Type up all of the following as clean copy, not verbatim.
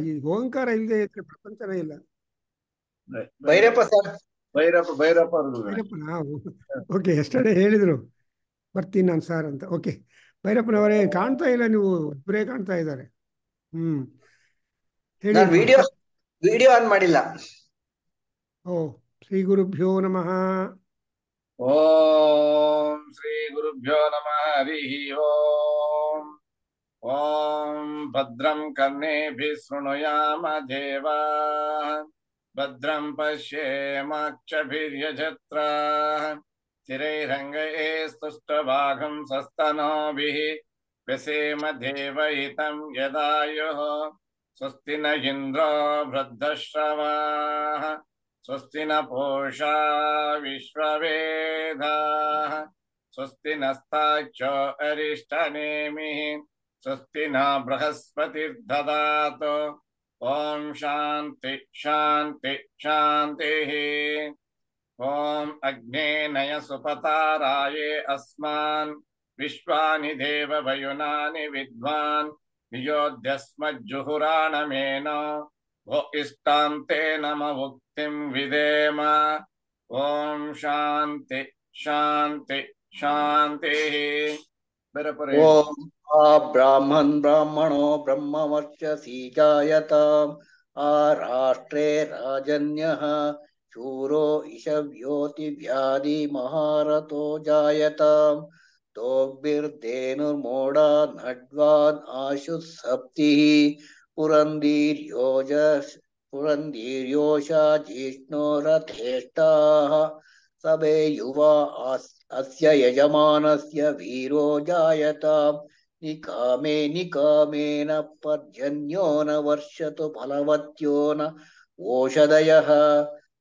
ಈ ಓಂಕಾರ ಇಲ್ಲದೆ ಇದ್ರೆ ಪ್ರಪಂಚನೇ ಇಲ್ಲ. ಭೈರಪ್ಪ ಸರ್. ಭೈರಪ್ಪ ಅವ್ರದ್ದು ಭೈರಪ್ಪನ ಓಕೆ, ಎಷ್ಟಡೆ ಹೇಳಿದ್ರು ಬರ್ತೀನಿ ನಾನು ಸರ್ ಅಂತ. ಓಕೆ, ಭೈರಪ್ಪನವರೇ ಕಾಣ್ತಾ ಇಲ್ಲ, ನೀವು ಇಬ್ಬರೇ ಕಾಣ್ತಾ ಇದ್ದಾರೆ. ಹೇಳಿ ನಾನು ಅಪ್ಪ. ವಿಡಿಯೋ ಆನ್ ಮಾಡಿಲ್ಲ. ಓ, ಶ್ರೀ ಗುರುಭ್ಯೋ ನಮಃ. ಓಂ ಶ್ರೀ ಗುರುಭ್ಯೋ ನಮಃ. ಹರಿ ಓಂ. ಓಂ ಭದ್ರಂ ಕರ್ಣೇಭಿಃ ಶೃಣುಯಾಮ ದೇವಾಃ, ಭದ್ರಂ ಪಶ್ಯೇಮಾಕ್ಷಭಿರ್ಯಜತ್ರಾಃ, ಸ್ಥಿರೈರಂಗೈಸ್ತುಷ್ಟಭಾಗಂ ಸಸ್ತನೂಭಿಃ ವ್ಯಸೇಮ ದೇವಹಿತಂ ಯದಾಯುಃ. ಸ್ವಸ್ತಿ ನ ಇಂದ್ರೋ ವೃದ್ಧಶ್ರವಾಃ, ಸ್ವಸ್ತಿ ನ ಪೂಷಾ ವಿಶ್ವವೇದಾಃ, ಸ್ವಸ್ತಿ ನಸ್ತಾಚ್ಯೋ ಅರಿಷ್ಟನೇಮಿಃ, ಸ್ವಸ್ತಿ ನ ಬೃಹಸ್ಪತಿರ್ದದಾತು. ಓಂ ಶಾಂತಿ ಶಾಂತಿ ಶಾಂತಿ. ಓಂ ಅಗ್ನೇನಯ ಸುಪತಾರಾಯೇ ಅಸ್ಮಾನ್ ವಿಶ್ವಾನಿ ದೇವ ವಯುನಾನಿ ವಿದ್ವಾನ್ ನಿಯೋಧ್ಯಸ್ಮಜ್ಜುಹುರಾಣಮೇನೋ ಭೋ ಇಷ್ಟಾಂ ತೇ ನಮ ಮುಕ್ತಿಂ ವಿಧೇಮ. ಓಂ ಶಾಂತಿ ಶಾಂತಿ ಶಾಂತಿ. ಓಂ ಆ ಬ್ರಾಹ್ಮಣೋ ಬ್ರಹ್ಮವರ್ಚಸಿ ಜಾಯತಾಂ, ಆ ರಾಷ್ಟ್ರೇ ರಾಜನ್ಯಃ ಶೂರೋ ಇಶವ್ಯೋತಿ ವ್ಯಾಧಿ ಮಹಾರಥೋ ಜಾಯತಾಂ. ತೋಗ್ಭಿರ್ಧೇನುರ್ಮೋಢಾ ನಡ್ವಾನ್ ಆಶು ಸಪ್ತಿಃ, ಪುರಂದೀರ್ಯೋಷಾ ಜಿಷ್ಣೋ ರಥೇಷ್ಟಾಃ. ಸಭೆ ಯುವಾ ಅಸ್ಯ ಯಜಮಾನಸ್ಯ ವೀರೋ ಜಾಯತಾಂ. ನಿಕಾಮೇನ ಪರ್ಜನ್ಯೋ ನ ವರ್ಷತು ಫಲವತ್ಯೋ ನ ಓಷಧಯಃ.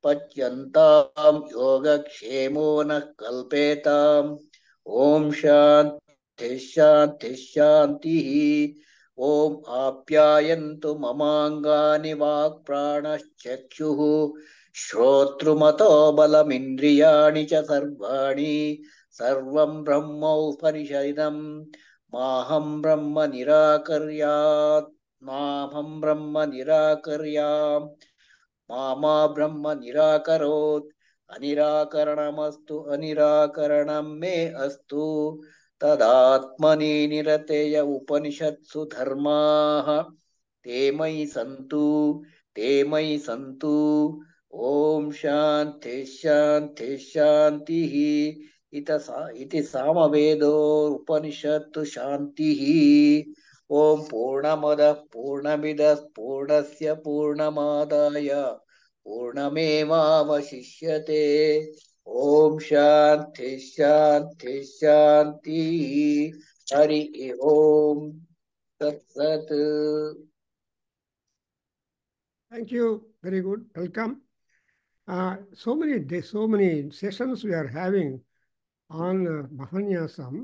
ಪಚ್ಯಂತಾಂ ಯೋಗಕ್ಷೇಮೋ ನ ಕಲ್ಪೇತಾಂ. ಓಂ ಶಾಂತಿ ಶಾಂತಿ ಶಾಂತಿ. ಓಂ ಆಪ್ಯಾಯಂತು ಮಮಾಂಗಾನಿ ವಾಕ್ ಪ್ರಾಣಶ್ಚಕ್ಷುಃ ಶ್ರೋತೃಮತೋ ಬಲಮಿಂದ್ರಿಯಾಣಿ ಚ ಸರ್ವಾಣಿ. ಸರ್ವಂ ಬ್ರಹ್ಮೋಪನಿಷದಂ ಮಾಹಂ ಬ್ರಹ್ಮ ನಿರಾಕರ್ಯಾತ್. ಮಾಮಾ ಬ್ರಹ್ಮ ನಿರಾಕರೋತ್. ಅನಿರಾಕರಣಮಸ್ತು ಅನಿರಾಕರಣಂ ಮೇ ಅಸ್ತು. ತದಾತ್ಮನಿ ನಿರತೆಯ ಉಪನಿಷತ್ಸು ಧರ್ಮಾಃ ತೇ ಮಯಿ ಸಂತು. ಓಂ ಶಾಂತಿ ಶಾಂತಿ ಶಾಂತಿ. ಇತಿ ಸಾಮವೇದೋ ಉಪನಿಷತ್ತು ಶಾಂತಿ. ಓಂ ಪೂರ್ಣಮದಃ ಪೂರ್ಣಮಿದಃ ಪೂರ್ಣಸ್ಯ ಪೂರ್ಣಮಾದಾಯ ಪೂರ್ಣಮೇವಾವಶಿಷ್ಯತೆ. ಓಂ ಶಾಂತಿ ಶಾಂತಿ ಶಾಂತಿ. ಹರಿ ಓಂ ತತ್ಸತ್. Thank you. Very good. Welcome. So many days, so many sessions we are having on Mahanyasam.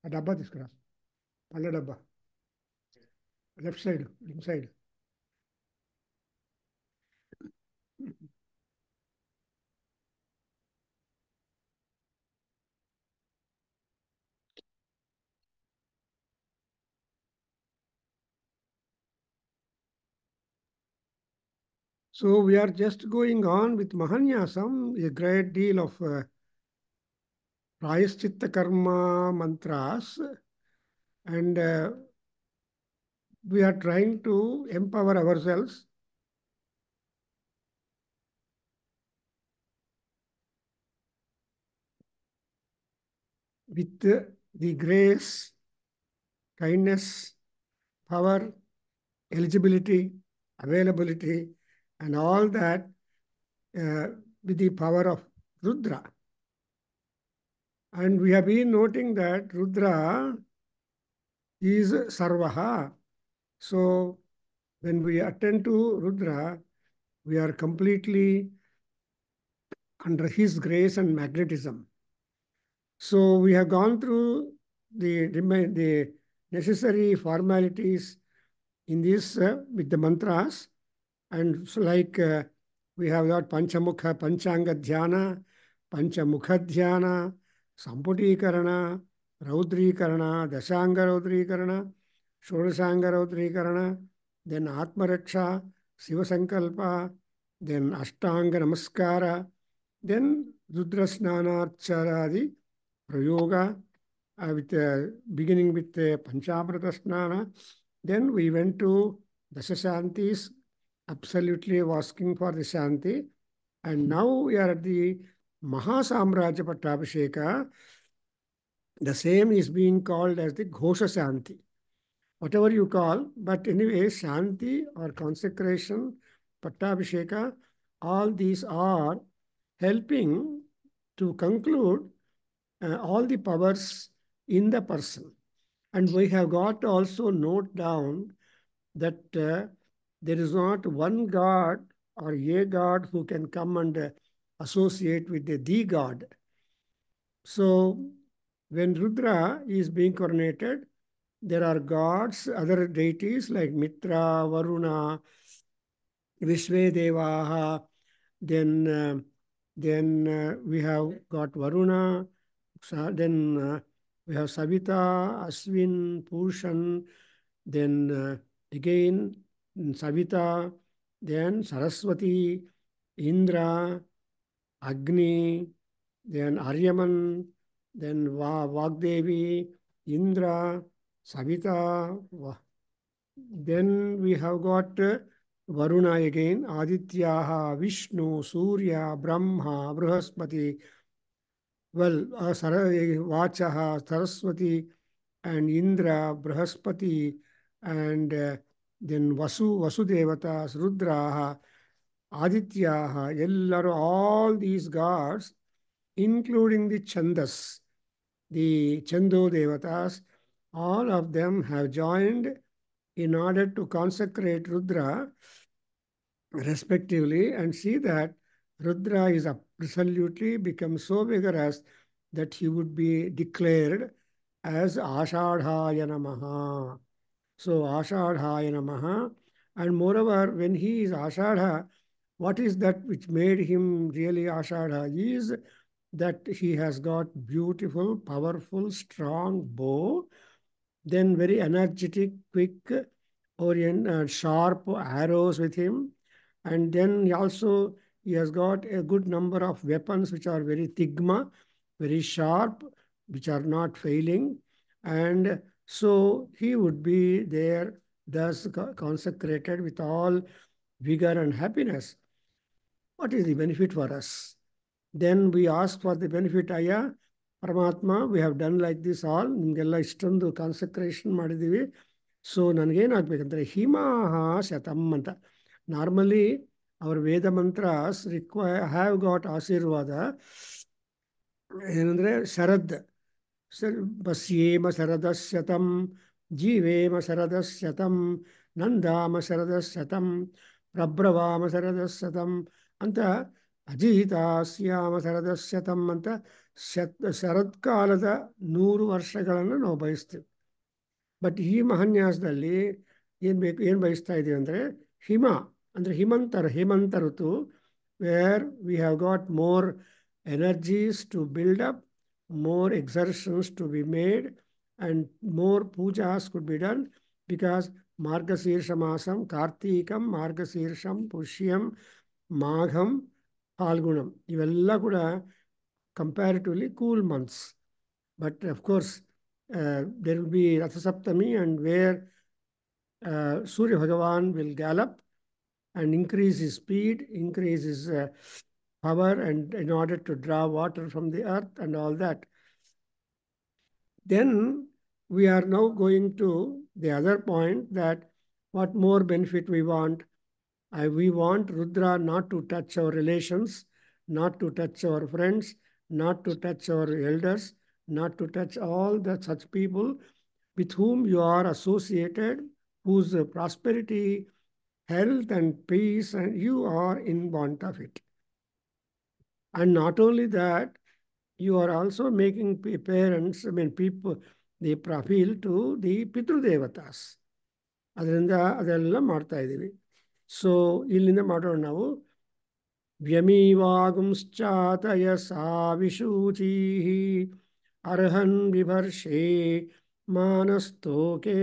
A dabba iskara. Palla dabba. Left side, inside. So we are just going on with Mahanyasam, a great deal of Prayaschitta Karma mantras, and we are trying to empower ourselves with the grace, kindness, power, eligibility, availability, and all that with the power of Rudra. And we have been noting that Rudra is Sarvaha. So when we attend to Rudra, we are completely under his grace and magnetism. So we have gone through the necessary formalities in this with the mantras. And so like we have got Panchamukha, Panchanga Dhyana, Panchamukha Dhyana, Samputi Karana, Raudri Karana, Dashanga Raudri Karana, Shodasanga then Atmaraksha, Shiva Sankalpa, then Ashtanga Namaskara, then Rudra Snanacharadi, Prayoga, beginning with Panchamrita Snana. Then we went to Dasashantis, absolutely asking for the Shanti. And now we are at the Mahasamrajya Pattabhisheka. The same is being called as the Ghosha Shanti. Whatever you call, but anyway, Shanti or consecration, Pattabhisheka, all these are helping to conclude all the powers in the person. And we have got to also note down that there is not one God or a God who can come and associate with the God. So when Rudra is being coronated, there are gods, other deities like Mitra, Varuna, Vishvedevaha. Then we have got Varuna. Then we have Savita, Aswin, Pushan. Then again Savita. Then Saraswati, Indra, Agni. Then Aryaman. Then Vagdevi, Indra, Savita. Then we have got Varuna again, Adityaha, Vishnu, Surya, Brahma, Brihaspati, Vachaha, Saraswati, and Indra, Brihaspati, and then Vasudevatas, Rudraha, Adityaha, all these gods, including the Chandas, the Chando Devatas, all of them have joined in order to consecrate Rudra respectively, and see that Rudra is absolutely become so vigorous that he would be declared as Ashadhaya Namaha. So Ashadhaya Namaha, and moreover, when he is Ashadha, what is that which made him really Ashadha is that he has got beautiful, powerful, strong bow, then very energetic, quick, sharp arrows with him. And then he has got a good number of weapons which are very tigma, very sharp, which are not failing. And so he would be there, thus consecrated with all vigor and happiness. What is the benefit for us? Then we ask for the benefit, Aya, Paramatma, we have done like this all, ನಿಮಗೆಲ್ಲ ಇಷ್ಟೊಂದು consecration ಮಾಡಿದ್ದೀವಿ. So ನನಗೇನಾಗಬೇಕಂದ್ರೆ ಹಿಮಾಹ ಶತಂ ಅಂತ. Normally our Veda mantras have got ಆಶೀರ್ವಾದ ಏನಂದ್ರೆ ಶರದ್ ಬಸ್ಯೇಮ ಶರದಶತಂ ಜೀವೇಮ ಶರದಶತಂ ನಂದಾಮ ಶರದಶತಂ ಪ್ರಬ್ರವಾಮ ಶರದಶತಂ ಅಂತ ಅಜಿತಾಸ್ಯಾಮ ಶರದಶತಂ ಅಂತ ಶರತ್ಕಾಲದ 100 ವರ್ಷಗಳನ್ನು ನಾವು ಬಯಸ್ತೀವಿ. ಬಟ್ ಈ ಮಹಾನ್ಯಾಸದಲ್ಲಿ ಏನು ಬಯಸ್ತಾ ಇದೀವಿ ಅಂದರೆ ಹಿಮ ಅಂದರೆ ಹೇಮಂತ ಋತು, where we have got more energies to build up, more exertions to be made, and more pujas could be done, because Margasirsha Masam, Kartikam, Margasirsham, Pushyam, Magham, Phalgunam. Ivella kuda comparatively cool months. But of course, there will be Ratha Saptami, and where Surya Bhagavan will gallop and increase his speed, increase his power, and in order to draw water from the earth and all that. Then we are now going to the other point, that what more benefit we want. We want Rudra not to touch our relations, not to touch our friends, not to touch our elders, not to touch all the such people with whom you are associated, whose prosperity, health, and peace, and you are in want of it. And not only that, you are also making parents, people, the appeal to the Pitru Devatas. ಅದರಿಂದ ಅದೆಲ್ಲ ಮಾಡ್ತಾ ಇದ್ದೀವಿ. So ಇಲ್ಲಿಂದ ಮಾಡೋಣ ನಾವು. ವ್ಯಮೀವಾಗುಂಶ್ಚಾತಯ ಸಾವಿಶೂಚೀ ಅರ್ಹನ್ ಬಿಭರ್ಷೇ ಮಾನಸ್ತೋಕೆ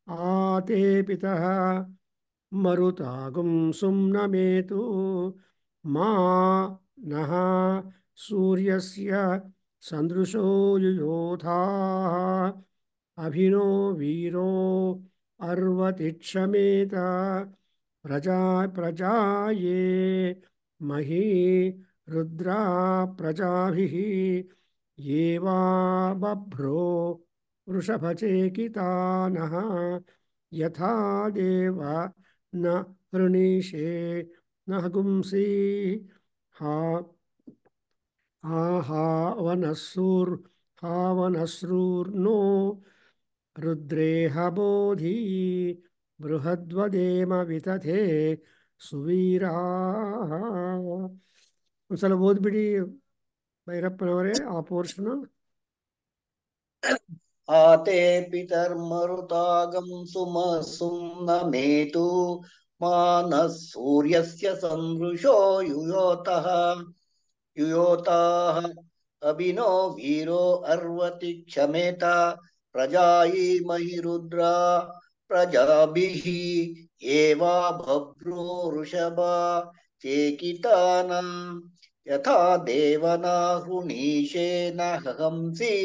ಆತೆ ಪಿತಃ ಮರುತಾಗುಂ ಸುಮ್ನಮೇತು ಮಾ ನಃ ಸೂರ್ಯಸ್ಯ ಸಂದೃಶೋ ಯುಯೋಧಾಃ ಅಭಿನೋ ವೀರೋ ಅರ್ವತಿಕ್ಷಮೇತ ಪ್ರಜಾಯೇ ಮಹಿ ರುದ್ರಾ ಪ್ರಜಾಭಿಃ ಯೇವಾ ಬಭ್ರೋ ವೃಷಭಚೇಕಿತಾನಃ ಯಥಾ ದೇವ ನ ಹೃಣೀಷೆ ನ ಹಗುಂಸಿ ಹಾವನಸ್ರೂರ್ನೋ ರುದ್ರೇಹ ಬೋಧಿ ಬೃಹದ್ವದೇಮ ವಿತಥೆ ಸುವೀರಾ. ಒಂದ್ಸಲ ಓದ್ಬಿಡಿ ಭೈರಪ್ಪನವರೇ ಆ ಪೋರ್ಷನ್. आते पितर्मरुतागं सुमसुम्नमेतु मानः सूर्यस्य सन्दृशो युयोताः अभिनो वीरो अर्वति क्षमेता प्रजायीमहि रुद्रा प्रजाभिः एवा भद्रो वृषभा चेकितानां यथा देवना हृणीशे न हंसि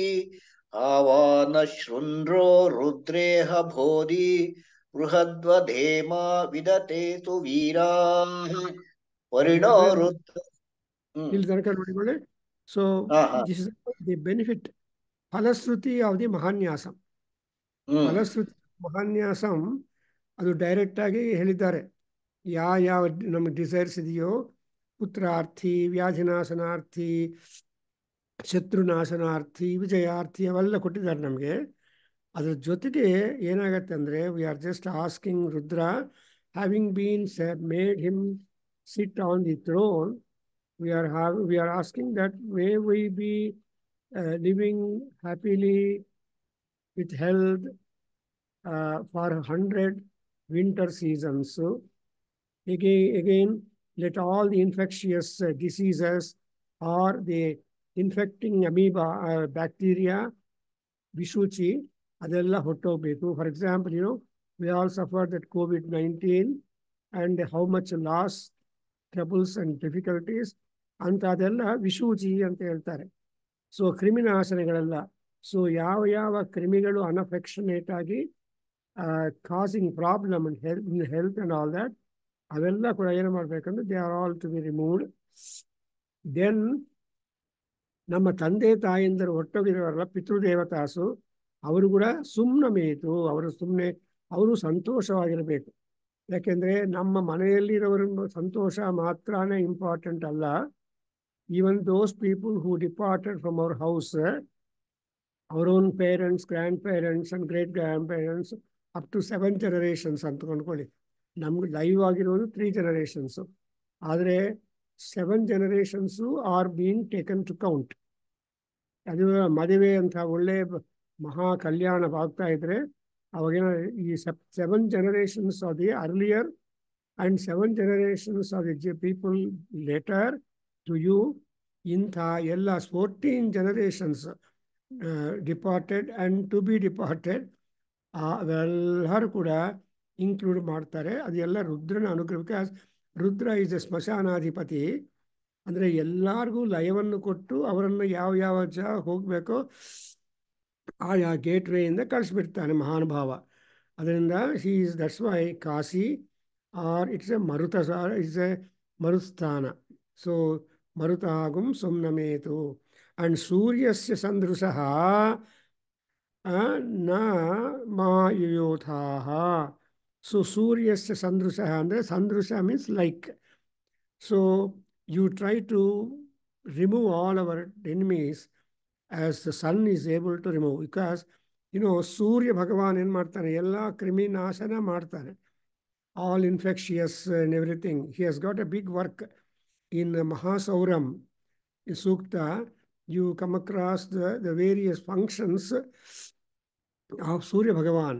आवान शृण्रो रुद्रेह बोधि बृहद्वधेमा विदते तु वीराः परिणो रुद्र. ಇಲ್ಲಿ ತನಕ ನೋಡಿಕೊಳ್ಳಿ. So this is the benefit phalashruti of the Mahanyasam. ಫಲಶ್ರುತಿ ಮಹಾನ್ಯಾಸಂ ಅದು ಡೈರೆಕ್ಟ್ ಆಗಿ ಹೇಳಿದ್ದಾರೆ. ಯಾವ ನಮಗೆ ಡಿಸೈರ್ಸ್ ಇದೆಯೋ, ಪುತ್ರಾರ್ಥಿ, ವ್ಯಾಧಿನಾಶನಾರ್ಥಿ, ಶತ್ರುನಾಶನಾರ್ಥಿ, ವಿಜಯಾರ್ಥಿ ಅವೆಲ್ಲ ಕೊಟ್ಟಿದ್ದಾರೆ ನಮಗೆ. ಅದ್ರ ಜೊತೆಗೆ ಏನಾಗತ್ತೆ ಅಂದರೆ, we are just asking Rudra, having bean made him sit on the throne, we are asking that may we be living happily with health for 100 winter seasons. So again, let all the infectious diseases or the infecting amoeba bacteria, vishuchi, adella hottobeku. For example, we all suffered that COVID-19 and how much loss, troubles and difficulties ಅಂತದೆಲ್ಲ ವಿಶೂಚಿ ಅಂತ ಹೇಳ್ತಾರೆ. So ಕ್ರಿಮಿನಾಶನಗಳೆಲ್ಲ, so ಯಾವ ಕ್ರಿಮಿಗಳು unaffectionate ಆಗಿ causing problem in health and all that, ಅವೆಲ್ಲ ಕೂಡ ಏನು ಮಾಡಬೇಕಂದ್ರೆ they are all to be removed. Then ನಮ್ಮ ತಂದೆ ತಾಯಿಂದರು ಒಟ್ಟೋಗಿರೋರಲ್ಲ ಪಿತೃದೇವತಾಸು, ಅವರು ಕೂಡ ಸುಮ್ನಮೇತು, ಅವರು ಸಂತೋಷವಾಗಿರಬೇಕು. ಯಾಕೆಂದರೆ ನಮ್ಮ ಮನೆಯಲ್ಲಿರೋರ ಸಂತೋಷ ಮಾತ್ರನೇ ಇಂಪಾರ್ಟೆಂಟ್ ಅಲ್ಲ. Even those people who departed from our house, our own parents, grandparents and great-grandparents, up to 7 generations ಅಂತ ಕೊಂಡ್ಕೊಳ್ಳಿ. ನಮ್ಗೆ ಲೈವ್ ಆಗಿರೋದು 3 generations. ಆದರೆ 7 generations are being taken to count. ಅದು ಮದುವೆ ಅಂತ ಒಳ್ಳೆ ಮಹಾ ಕಲ್ಯಾಣವಾಗ್ತಾ ಇದ್ರೆ ಅವಾಗೇನ ಈ 7 generations of the earlier and 7 generations of the people later to you, ಇಂಥ ಎಲ್ಲ 14 generations departed and to be departed ಅವೆಲ್ಲರೂ ಕೂಡ ಇನ್ಕ್ಲೂಡ್ ಮಾಡ್ತಾರೆ. ಅದೆಲ್ಲ ರುದ್ರನ ಅನುಗ್ರಹಕ್ಕೆ. ರುದ್ರ ಈಸ್ ಎ ಸ್ಮಶಾನಾಧಿಪತಿ, ಅಂದರೆ ಎಲ್ಲರಿಗೂ ಲಯವನ್ನು ಕೊಟ್ಟು ಅವರನ್ನು ಯಾವ ಜಾಗ ಹೋಗಬೇಕೋ ಆ ಗೇಟ್ ವೇಯಿಂದ ಕಳಿಸ್ಬಿಡ್ತಾನೆ ಮಹಾನುಭಾವ. ಅದರಿಂದ that's why Kashi or it's a marusthana. So marutagum sumnametu. And suryasya sandrusaha na ma yuyothaha. So suryasya sandrusaha andre sandrusa means like. So you try to remove all our enemies as the sun is able to remove, because Surya Bhagavan en ಮಾಡ್ತಾನೆ, ಎಲ್ಲ ಕ್ರಿಮಿ ನಾಶನ ಮಾಡ್ತಾನೆ, all infectious and everything. He has got a big work in Mahasauram. In Sukta, you come across the various functions of Surya Bhagavan.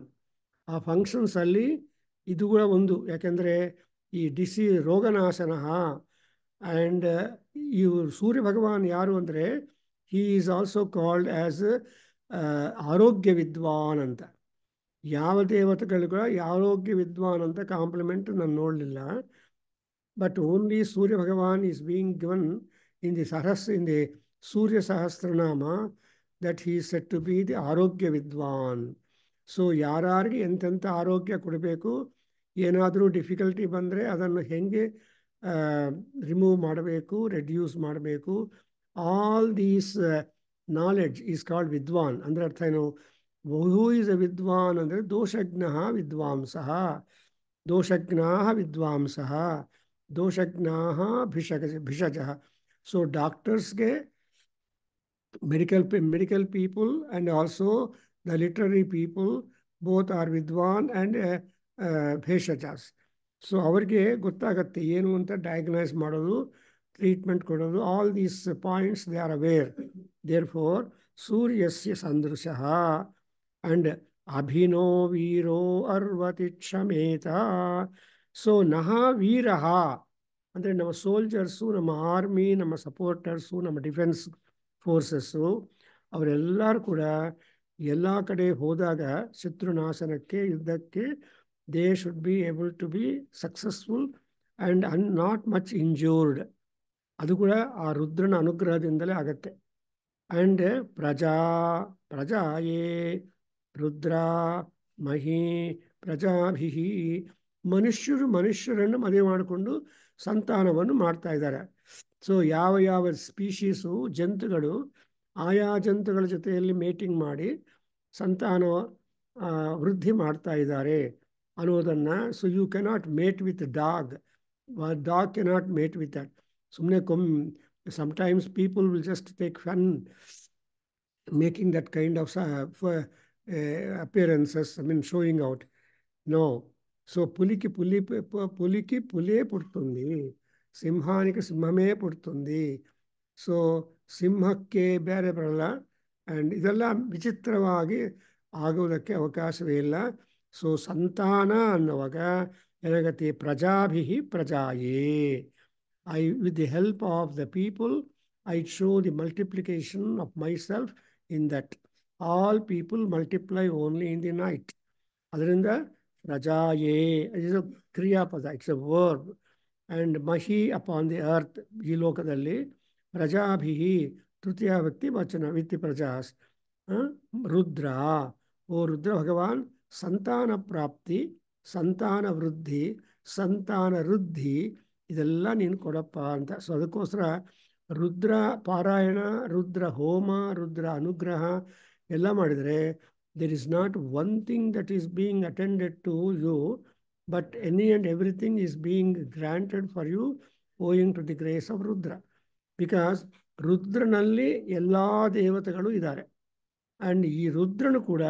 ಆ functions ಅಲ್ಲಿ ಇದು ಕೂಡ ಒಂದು. ಯಾಕೆಂದರೆ ಈ ರೋಗನಾಶನ ಆ್ಯಂಡ್ ಇವರು ಸೂರ್ಯ ಭಗವಾನ್ ಯಾರು ಅಂದರೆ, he is also called as ಆರೋಗ್ಯ ವಿದ್ವಾನ್ ಅಂತ. ಯಾವ ದೇವತೆಗಳು ಕೂಡ ಆರೋಗ್ಯ ವಿದ್ವಾನ್ ಅಂತ ಕಾಂಪ್ಲಿಮೆಂಟ್ ನಾನು ನೋಡಲಿಲ್ಲ. But only Surya Bhagavan is being given in the Surya Sahasranama that he is said to be the Arogya Vidwan. So ಯಾರಿಗೆ ಎಂತೆಂಥ ಆರೋಗ್ಯ ಕೊಡಬೇಕು, ಏನಾದರೂ ಡಿಫಿಕಲ್ಟಿ ಬಂದರೆ ಅದನ್ನು ಹೆಂಗೆ ರಿಮೂವ್ ಮಾಡಬೇಕು, ರೆಡ್ಯೂಸ್ ಮಾಡಬೇಕು, all these knowledge is called vidwan. ಅಂದರೆ ಅರ್ಥ ಏನು? ಹೂ ಈಸ್ ಅ ವಿದ್ವಾನ್ ಅಂದರೆ ದೋಷಜ್ಞ ವಿದ್ವಾಂಸಃ, ದೋಷಜ್ಞಾ ವಿದ್ವಾಂಸಃ, ದೋಷಜ್ಞಾ ಭಿಷಜಃ. ಸೊ ಡಾಕ್ಟರ್ಸ್ಗೆ, medical people and also the literary people both are vidwan and bheshajas. So ಅವ್ರಿಗೆ ಗೊತ್ತಾಗತ್ತೆ ಏನು ಅಂತ ಡಯಾಗ್ನೈಸ್ ಮಾಡೋದು, ಟ್ರೀಟ್ಮೆಂಟ್ ಕೊಡೋದು, all these points they are aware. Therefore ಸೂರ್ಯಸ್ಯ ಸಂದೃಶಃ ಅಂಡ್ ಅಭಿನೋ ವೀರೋ ಅರ್ವತಿ ಕ್ಷಮೇತ. ಸೊ ನಹ ವೀರಃ ಅಂದರೆ ನಮ್ಮ ಸೋಲ್ಜರ್ಸು, ನಮ್ಮ ಆರ್ಮಿ, ನಮ್ಮ ಸಪೋರ್ಟರ್ಸು, ನಮ್ಮ ಡಿಫೆನ್ಸ್ ಫೋರ್ಸಸ್ಸು ಅವರೆಲ್ಲರೂ ಕೂಡ ಎಲ್ಲ ಕಡೆ ಹೋದಾಗ ಶತ್ರುನಾಶನಕ್ಕೆ, ಯುದ್ಧಕ್ಕೆ, they should be able to be successful and not much injured. ಅದು ಕೂಡ ಆ ರುದ್ರನ ಅನುಗ್ರಹದಿಂದಲೇ ಆಗತ್ತೆ. ಆ್ಯಂಡ್ ಪ್ರಜಾಯೇ ರುದ್ರ ಮಹಿ ಪ್ರಜಾಭಿ, ಮನುಷ್ಯರನ್ನು ಮದುವೆ ಮಾಡಿಕೊಂಡು ಸಂತಾನವನ್ನು ಮಾಡ್ತಾ ಇದ್ದಾರೆ. ಸೊ ಯಾವ ಯಾವ ಸ್ಪೀಶೀಸು, ಜಂತುಗಳು ಆಯಾ ಜಂತುಗಳ ಜೊತೆಯಲ್ಲಿ ಮೇಟಿಂಗ್ ಮಾಡಿ ಸಂತಾನ ವೃದ್ಧಿ ಮಾಡ್ತಾ ಇದ್ದಾರೆ ಅನ್ನೋದನ್ನು. So you cannot mate with dog cannot mate with that. ಸುಮ್ಮನೆ sometimes people will just take fun making that kind of appearances, I mean showing out. No. So పులికి పులే పుడుతుంది, సింహానికి సింహమే పుడుతుంది. ಸೊ ಸಿಂಹಕ್ಕೆ ಬೇರೆ ಬರಲ್ಲ. ಆ್ಯಂಡ್ ಇದೆಲ್ಲ ವಿಚಿತ್ರವಾಗಿ ಆಗೋದಕ್ಕೆ ಅವಕಾಶವೇ ಇಲ್ಲ. ಸೊ ಸಂತಾನ ಅನ್ನುವಾಗ ಏನಾಗತ್ತೆ? ಪ್ರಜಾಭಿ ಪ್ರಜಾಯೇ. With the help of the people, I show the multiplication of myself in that. All people multiply only in the night. ಅದರಿಂದ ಪ್ರಜಾಯೇ ಇಸ್ ಅ ಕ್ರಿಯಾಪದ, ಇಟ್ಸ್ ಅ ವರ್ಬ್. ಆ್ಯಂಡ್ ಮಹಿ ಅಪಾನ್ ದಿ ಅರ್ತ್, ಈ ಲೋಕದಲ್ಲಿ. ಪ್ರಜಾಭಿ ತೃತೀಯ ವ್ಯಕ್ತಿ ವಚನ ವಿತ್ ಪ್ರಜಾಸ್. ರುದ್ರ, ಓ ರುದ್ರ ಭಗವಾನ್, ಸಂತಾನ ಪ್ರಾಪ್ತಿ, ಸಂತಾನ ವೃದ್ಧಿ, ಸಂತಾನ ವೃದ್ಧಿ ಇದೆಲ್ಲ ನೀನು ಕೊಡಪ್ಪ ಅಂತ. ಸೊ ಅದಕ್ಕೋಸ್ಕರ ರುದ್ರ ಪಾರಾಯಣ, ರುದ್ರ ಹೋಮ, ರುದ್ರ ಅನುಗ್ರಹ ಎಲ್ಲ ಮಾಡಿದರೆ there is not one thing that is being attended to you, but any and everything is being granted for you owing to the grace of Rudra. Because ರುದ್ರನಲ್ಲಿ ಎಲ್ಲ ದೇವತೆಗಳು ಇದ್ದಾರೆ, ಆ್ಯಂಡ್ ಈ ರುದ್ರನು ಕೂಡ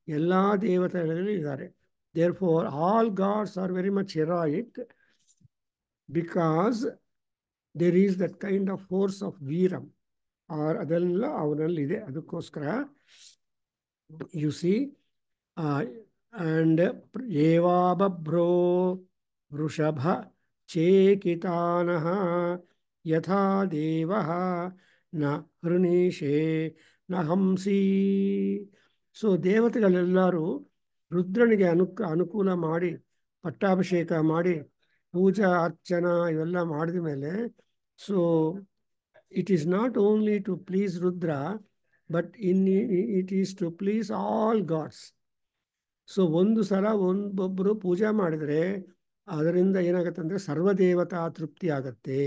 ಎಲ್ಲ ದೇವತೆಗಳಲ್ಲಿ ಇದ್ದಾರೆ. Therefore all gods are very much heroic because there is that kind of force of Veeram, or ಅದೆಲ್ಲ ಅವನಲ್ಲಿದೆ. ಅದಕ್ಕೋಸ್ಕರ you see, and eva babro vrishabha chekitanaha yatha devaha na hrinishe na hamsi. So ದೇವತೆಗಳೆಲ್ಲರೂ ರುದ್ರನಿಗೆ ಅನುಕೂಲ ಮಾಡಿ, ಪಟ್ಟಾಭಿಷೇಕ ಮಾಡಿ, ಪೂಜಾ ಅರ್ಚನಾ ಇವೆಲ್ಲ ಮಾಡಿದ ಮೇಲೆ, so it is not only to please Rudra, but it is to please all gods. So ಒಂದು ಸಲ ಒಬ್ಬೊಬ್ಬರು ಪೂಜೆ ಮಾಡಿದರೆ ಅದರಿಂದ ಏನಾಗುತ್ತೆ ಅಂದರೆ ಸರ್ವದೇವತಾ ತೃಪ್ತಿ ಆಗತ್ತೆ.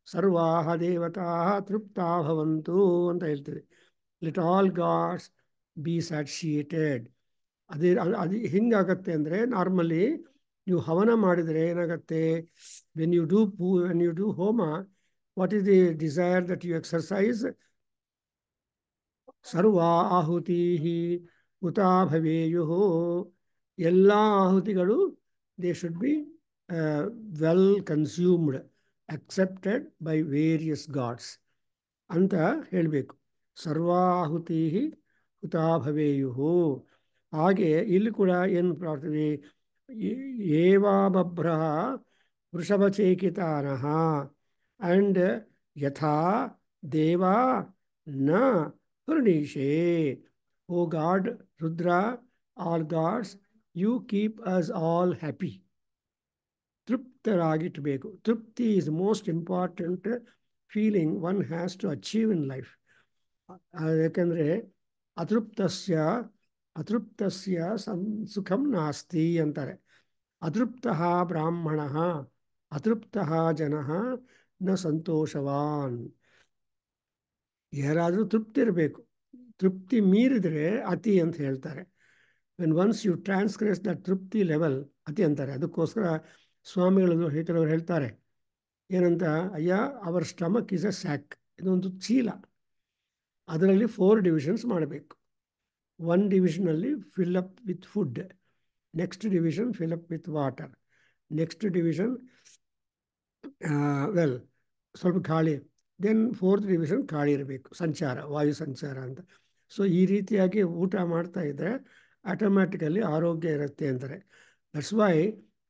ಸರ್ವಾಹ ದೇವತಾ ತೃಪ್ತಾ ಭವಂತು ಅಂತ ಹೇಳ್ತೀವಿ. Let all gods be satisfied. ಅದು ಹಿಂಗಾಗತ್ತೆ ಅಂದರೆ, ನಾರ್ಮಲಿ ನೀವು ಹವನ ಮಾಡಿದರೆ ಏನಾಗತ್ತೆ? When you do homa, what is the desire that you exercise? ಸರ್ವ ಆಹುತಿ ಉತಾ ಭವೇಯುಃ. ಎಲ್ಲ ಆಹುತಿಗಳು they should be well consumed, accepted by various gods ಅಂತ ಹೇಳಬೇಕು. ಸರ್ವಾಹುತಿ ಹುತಾ ಭವೇಯುಃ. ಹಾಗೆ ಇಲ್ಲಿ ಕೂಡ ಏನು ಮಾಡ್ತೀವಿ? ಏವಾ ಬಭ್ರಃ ವೃಷಭಚೇಕಿತಾನಃ ಆ್ಯಂಡ್ ಯಥಾ ದೇವಾ ನ ಹೃಣೀಶೇ. O god Rudra, all gods, you keep us all happy. ತೃಪ್ತರಾಗಿಟ್ಬೇಕು. ತೃಪ್ತಿ is most important feeling one has to achieve in life. ಯಾಕಂದರೆ ಅತೃಪ್ತಸ್ಯ ಅತೃಪ್ತಸ್ಯ ಸುಖಂ ನಾಸ್ತಿ ಅಂತಾರೆ. ಅತೃಪ್ತಃ ಬ್ರಾಹ್ಮಣಃ ಅತೃಪ್ತಃ ಜನಃ ನ ಸಂತೋಷವಾನ್. ಯಾರಾದರೂ ತೃಪ್ತಿ ಇರಬೇಕು. ತೃಪ್ತಿ ಮೀರಿದರೆ ಅತಿ ಅಂತ ಹೇಳ್ತಾರೆ. When once you transgress the tripti level ಅತಿ ಅಂತಾರೆ. ಅದಕ್ಕೋಸ್ಕರ ಸ್ವಾಮಿಗಳು ಕೆಲವರು ಹೇಳ್ತಾರೆ ಏನಂತ, ಅಯ್ಯ our stomach is a sack, ಇದೊಂದು ಚೀಲ, ಅದರಲ್ಲಿ 4 ಡಿವಿಷನ್ಸ್ ಮಾಡಬೇಕು. 1 ಡಿವಿಷನಲ್ಲಿ fill up with food, next division fill up with water, next division ಸ್ವಲ್ಪ ಗಾಳಿ, ದೆನ್ 4th ಡಿವಿಷನ್ ಗಾಳಿ ಇರಬೇಕು, ಸಂಚಾರ, ವಾಯು ಸಂಚಾರ ಅಂತ. ಸೊ ಈ ರೀತಿಯಾಗಿ ಊಟ ಮಾಡ್ತಾ ಇದ್ದರೆ ಆಟೋಮ್ಯಾಟಿಕಲಿ ಆರೋಗ್ಯ ಇರುತ್ತೆ ಅಂತಾರೆ. ದಟ್ಸ್ ವೈ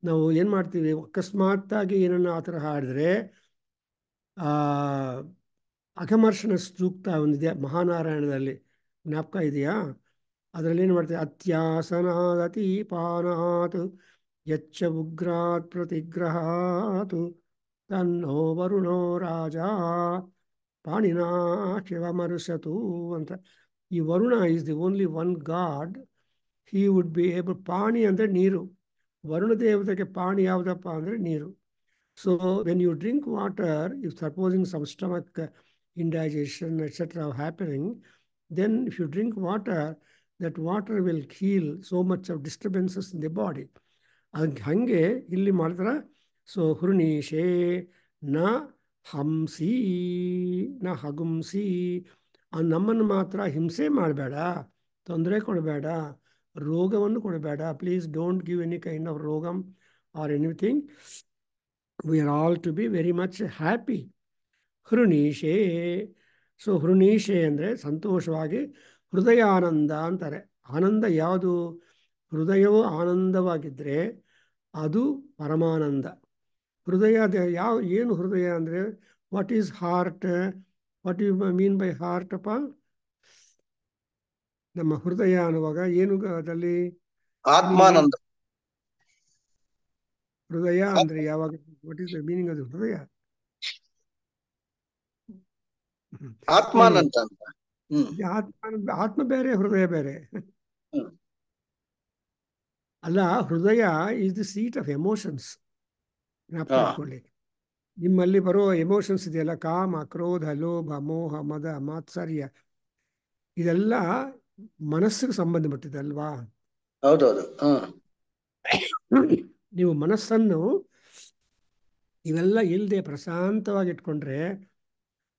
ನಾವು ಏನು ಮಾಡ್ತೀವಿ, ಅಕಸ್ಮಾತ್ತಾಗಿ ಏನನ್ನು ಆ ಥರ ಹಾಡಿದ್ರೆ ಅಘಮರ್ಷಣ ಸೂಕ್ತ ಒಂದಿದೆ ಮಹಾನಾರಾಯಣದಲ್ಲಿ, ಜ್ಞಾಪಕ ಇದೆಯಾ? ಅದರಲ್ಲಿ ಏನು ಮಾಡ್ತೀವಿ, ಅತ್ಯಾಸನಾದತಿ ಪಾನಾತ್ ಯಚ್ಚ ಉಗ್ರಾತ್ ಪ್ರತಿಗ್ರಹಾತ್ ತನ್ನೋ ವರುಣೋ ರಾಜ ಪಾಣಿನಾ ಶಿವಮರುಷತು ಅಂತ. ಈ Varuna is the only one god, he would be able. ಪಾಣಿ ಅಂದರೆ ನೀರು, ವರುಣ ದೇವತೆಗೆ ಪಾಣಿ ಯಾವುದಪ್ಪ ಅಂದರೆ ನೀರು. So when you drink water, if supposing some stomach indigestion etc. happening, then if you drink water, that water will heal so much of disturbances in the body. ಹಂಗೆ ಇಲ್ಲಿ ಮಾಡಿದ್ರೆ, ಸೊ ಹೃಣೀಶೇ ನ ಹಂಸಿ ನ ಹಗುಂಸಿ, ನಮ್ಮನ್ನು ಮಾತ್ರ ಹಿಂಸೆ ಮಾಡಬೇಡ, ತೊಂದರೆ ಕೊಡಬೇಡ, ರೋಗವನ್ನು ಕೊಡಬೇಡ. Please don't give any kind of rogam or anything. We are all to be very much happy. ಹೃಣೀಶೇ. ಸೊ ಹೃಣೀಶೆ ಅಂದರೆ ಸಂತೋಷವಾಗಿ, ಹೃದಯಾನಂದ ಅಂತಾರೆ. ಆನಂದ ಯಾವುದು? ಹೃದಯವು ಆನಂದವಾಗಿದ್ದರೆ ಅದು ಪರಮಾನಂದ. ಹೃದಯ ಏನು ಹೃದಯ ಅಂದರೆ, what is heart? What you mean by heart ಅಪ್ಪ? ನಮ್ಮ ಹೃದಯ ಅನ್ನುವಾಗ ಏನು ಅದರಲ್ಲಿ ಆತ್ಮಾನಂದ. ಹೃದಯ ಅಂದರೆ ಯಾವಾಗ, ವಾಟ್ ಈಸ್ ದ ಮೀನಿಂಗ್ ಅದು ಹೃದಯ? ಆತ್ಮಾನಂದ ಅಂತ. ಆತ್ಮ ಬೇರೆ, ಹೃದಯ ಬೇರೆ ಅಲ್ಲ. ಹೃದಯ is the seat of emotions. ಜ್ಞಾಪಕ ಇಟ್ಕೊಳ್ಳಿ. ನಿಮ್ಮಲ್ಲಿ ಬರೋ ಎಮೋಷನ್ಸ್ ಇದೆಯಲ್ಲ, ಕಾಮ, ಕ್ರೋಧ, ಲೋಭ, ಮೋಹ, ಮದ, ಮಾತ್ಸರ್ಯ, ಇದೆಲ್ಲ ಮನಸ್ಸಿಗೆ ಸಂಬಂಧಪಟ್ಟಿದೆ ಅಲ್ವಾ? ಹೌದೌದು. ನೀವು ಮನಸ್ಸನ್ನು ಇವೆಲ್ಲ ಇಲ್ಲದೆ ಪ್ರಶಾಂತವಾಗಿ ಇಟ್ಕೊಂಡ್ರೆ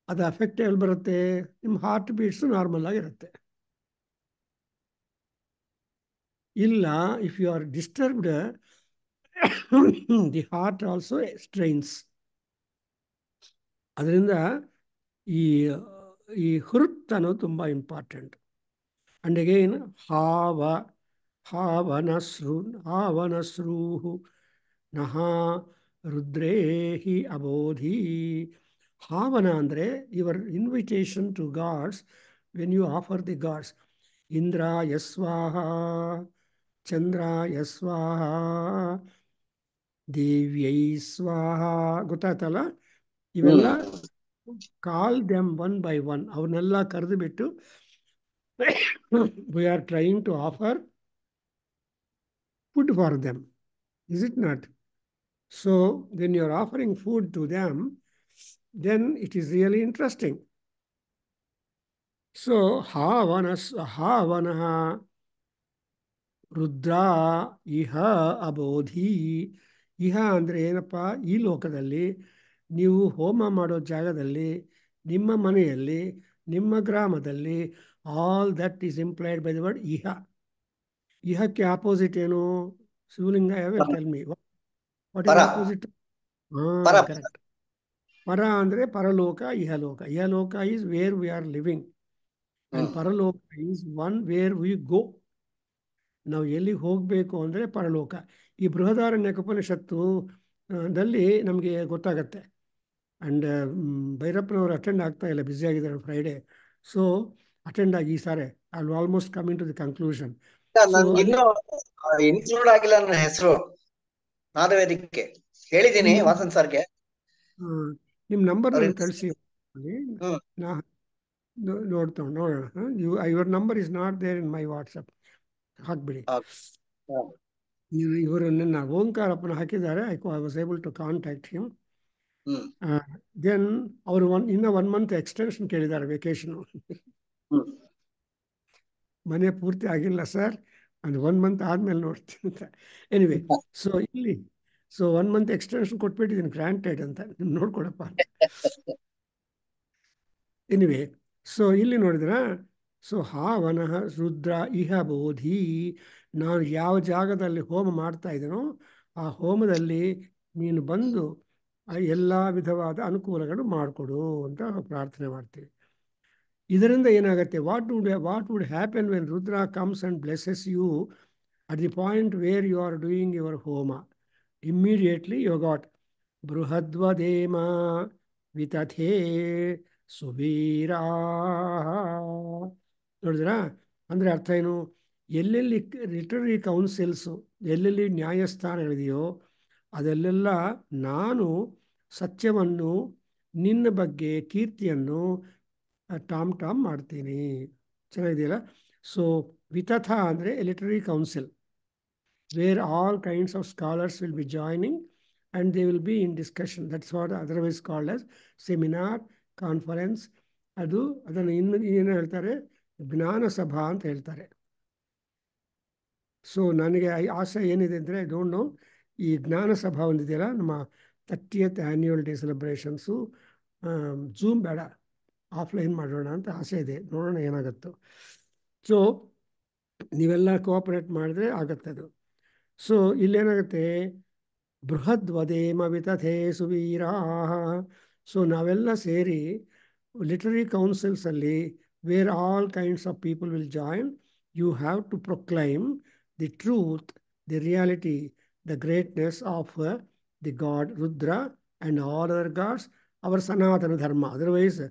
ಅದು ಅಫೆಕ್ಟ್ ಎಲ್ಲಿ ಬರುತ್ತೆ? ನಿಮ್ಮ ಹಾರ್ಟ್ ಬೀಟ್ಸು ನಾರ್ಮಲ್ ಆಗಿರುತ್ತೆ. ಇಲ್ಲ, if you are disturbed, the heart also strains. ಅದರಿಂದ ಈ ಹೃತ್ ಅನ್ನೋದು ತುಂಬ ಇಂಪಾರ್ಟೆಂಟ್. ಅಂಡ್ ಅಗೈನ್ ಹಾವನಸ್ರೂಹು ನಹ ರುದ್ರೇಹಿ ಅಬೋಧಿ. ಹಾವನ ಅಂದರೆ your invitation to gods. When you offer the gods, ಇಂದ್ರಾಯ ಸ್ವಾಹ, ಚಂದ್ರಾಯ ಸ್ವಾಹ, ದೇವ್ಯೈ ಸ್ವಾಹ, ಗೊತ್ತಾಯ್ತಲ್ಲ? ಇವೆಲ್ಲ call them one by one. ಅವನ್ನೆಲ್ಲ ಕರೆದು ಬಿಟ್ಟು we are trying to offer food for them. Is it not? So when you are offering food to them, then it is really interesting. So ಹಾವನಃ ರುದ್ರ ಇಹ ಅಬೋಧಿ. ಇಹ ಅಂದರೆ ಏನಪ್ಪ? ಈ ಲೋಕದಲ್ಲಿ ನೀವು ಹೋಮ ಮಾಡೋ ಜಾಗದಲ್ಲಿ, ನಿಮ್ಮ ಮನೆಯಲ್ಲಿ, ನಿಮ್ಮ ಗ್ರಾಮದಲ್ಲಿ, all that is implied by the word iha. ಇಹಕ್ಕೆ ಆಪೋಸಿಟ್ ಏನು? Shivalinga, tell me what is opposite? Correct. ಪರ ಅಂದರೆ ಪರಲೋಕ, ಇಹಲೋಕ. Ihaloka is where we are living, and paraloka is one where we go. ನಾವು ಎಲ್ಲಿಗೆ ಹೋಗಬೇಕು ಅಂದರೆ ಪರಲೋಕ. ಈ ಬೃಹದಾರಣ್ಯಕೋಪನಿಷತ್ತು ದಲ್ಲಿ ನಮಗೆ ಗೊತ್ತಾಗತ್ತೆ. ಆ್ಯಂಡ್ ಭೈರಪ್ಪನವರು ಅಟೆಂಡ್ ಆಗ್ತಾ ಇಲ್ಲ, ಬ್ಯುಸಿ ಆಗಿದ್ದಾರೆ ಫ್ರೈಡೇ. ಸೊ ಅಟೆಂಡ್ ಆಗಿ ಈ ಸಾರಿ I will almost coming to the conclusion. So ನನ್ಗೆ ಇನ್ನೂ ಇನ್ಕ್ಲೂಡ್ ಆಗಿಲ್ಲ ನನ್ನ ಹೆಸರು ನಾದವೇದಿಕೆ. ಹೇಳಿದೀನಿ ವಾಸನ್ ಸರ್ಗೆ. ನಿಮ್ಮ ನಂಬರ್ ಅವ್ರ ನನ್ಗೆ ಕಳಿಸಿ. ಹ್ಮ್ ನಾ ನೋಡೋಣ. Your number is not there in my WhatsApp. ಹಾಕ್ಬಿಡಿ. ಇವರು ನನ್ನ ಓಂಕಾರಪ್ಪನ ಹಾಕಿದ್ದಾರೆ. I was able to contact him. Then ಅವರು ಇನ್ನು 1 month ಎಕ್ಸ್ಟೆನ್ಷನ್ ಕೇಳಿದ್ದಾರೆ ವೆಕೇಶನ್. ಮನೆ ಪೂರ್ತಿ ಆಗಿಲ್ಲ ಸರ್, ಅದು 1 month ಆದ್ಮೇಲೆ ನೋಡ್ತೀನಿ ಅಂತ. ಎನಿವೆ, ಸೊ 1 month ಎಕ್ಸ್ಟೆನ್ಷನ್ ಕೊಟ್ಬಿಟ್ಟಿದ್ದೀನಿ, ಗ್ರಾಂಟೆಡ್ ಅಂತ, ನಿಮ್ಗೆ ನೋಡ್ಕೊಡಪ್ಪ ಅಂತ. ಎನಿವೆ, ಸೊ ಇಲ್ಲಿ ನೋಡಿದ್ರ, ಸೊ ಹಾವನಃ ರುದ್ರ ಇಹ ಬೋಧಿ, ನಾನು ಯಾವ ಜಾಗದಲ್ಲಿ ಹೋಮ ಮಾಡ್ತಾ ಇದ್ದೀನೋ ಆ ಹೋಮದಲ್ಲಿ ನೀನು ಬಂದು ಎಲ್ಲ ವಿಧವಾದ ಅನುಕೂಲಗಳು ಮಾಡಿಕೊಡು ಅಂತ ಪ್ರಾರ್ಥನೆ ಮಾಡ್ತೀವಿ. ಇದರಿಂದ ಏನಾಗುತ್ತೆ, what would happen when Rudra comes and blesses you at the point where you are doing your homa? Immediately you got ಬೃಹದ್ವದೇಮ ವಿತಥೇ ಸುವೀರಾ. ನೋಡಿದ್ರಾ? ಅಂದರೆ ಅರ್ಥ ಏನು? ಎಲ್ಲೆಲ್ಲಿ ಲಿಟರರಿ ಕೌನ್ಸಿಲ್ಸು, ಎಲ್ಲೆಲ್ಲಿ ನ್ಯಾಯಸ್ಥಾನಗಳಿದೆಯೋ ಅದಲ್ಲೆಲ್ಲ ನಾನು ಸತ್ಯವನ್ನು, ನಿನ್ನ ಬಗ್ಗೆ ಕೀರ್ತಿಯನ್ನು ಟಾಮ್ ಮಾಡ್ತೀನಿ. ಚೆನ್ನಾಗಿದೆಯಲ್ಲ? ಸೊ ವಿತಥ ಅಂದರೆ literary council, where all kinds of scholars will be joining and they will be in discussion. That's what otherwise called as seminar, conference. ಅದನ್ನು ಏನು ಹೇಳ್ತಾರೆ, ಜ್ಞಾನ ಸಭಾ ಅಂತ ಹೇಳ್ತಾರೆ. ಸೊ ನನಗೆ ಆಸೆ ಏನಿದೆ ಅಂದರೆ, ಐ ಡೋಂಟ್ ನೋ, ಈ ಜ್ಞಾನ ಸಭಾ ಒಂದಿದೆಯಲ್ಲ, ನಮ್ಮ 30th annual day celebrations, zoom ಬೇಡ, ಆಫ್ಲೈನ್ ಮಾಡೋಣ ಅಂತ ಆಸೆ ಇದೆ. ನೋಡೋಣ ಏನಾಗುತ್ತೋ. ಸೊ ನೀವೆಲ್ಲ ಕೋಆಪರೇಟ್ ಮಾಡಿದ್ರೆ ಆಗತ್ತೆ ಅದು. ಸೊ ಇಲ್ಲೇನಾಗುತ್ತೆ, ಬೃಹದ್ವದೇಮ ವಿತಥೇ ಸುವೀರಾ. ಸೊ ನಾವೆಲ್ಲ ಸೇರಿ ಲಿಟರರಿ ಕೌನ್ಸಿಲ್ಸಲ್ಲಿ, where all kinds of people will join, you have to proclaim the truth, the reality, the greatness of the god Rudra and all other gods, our Sanatana Dharma. Otherwise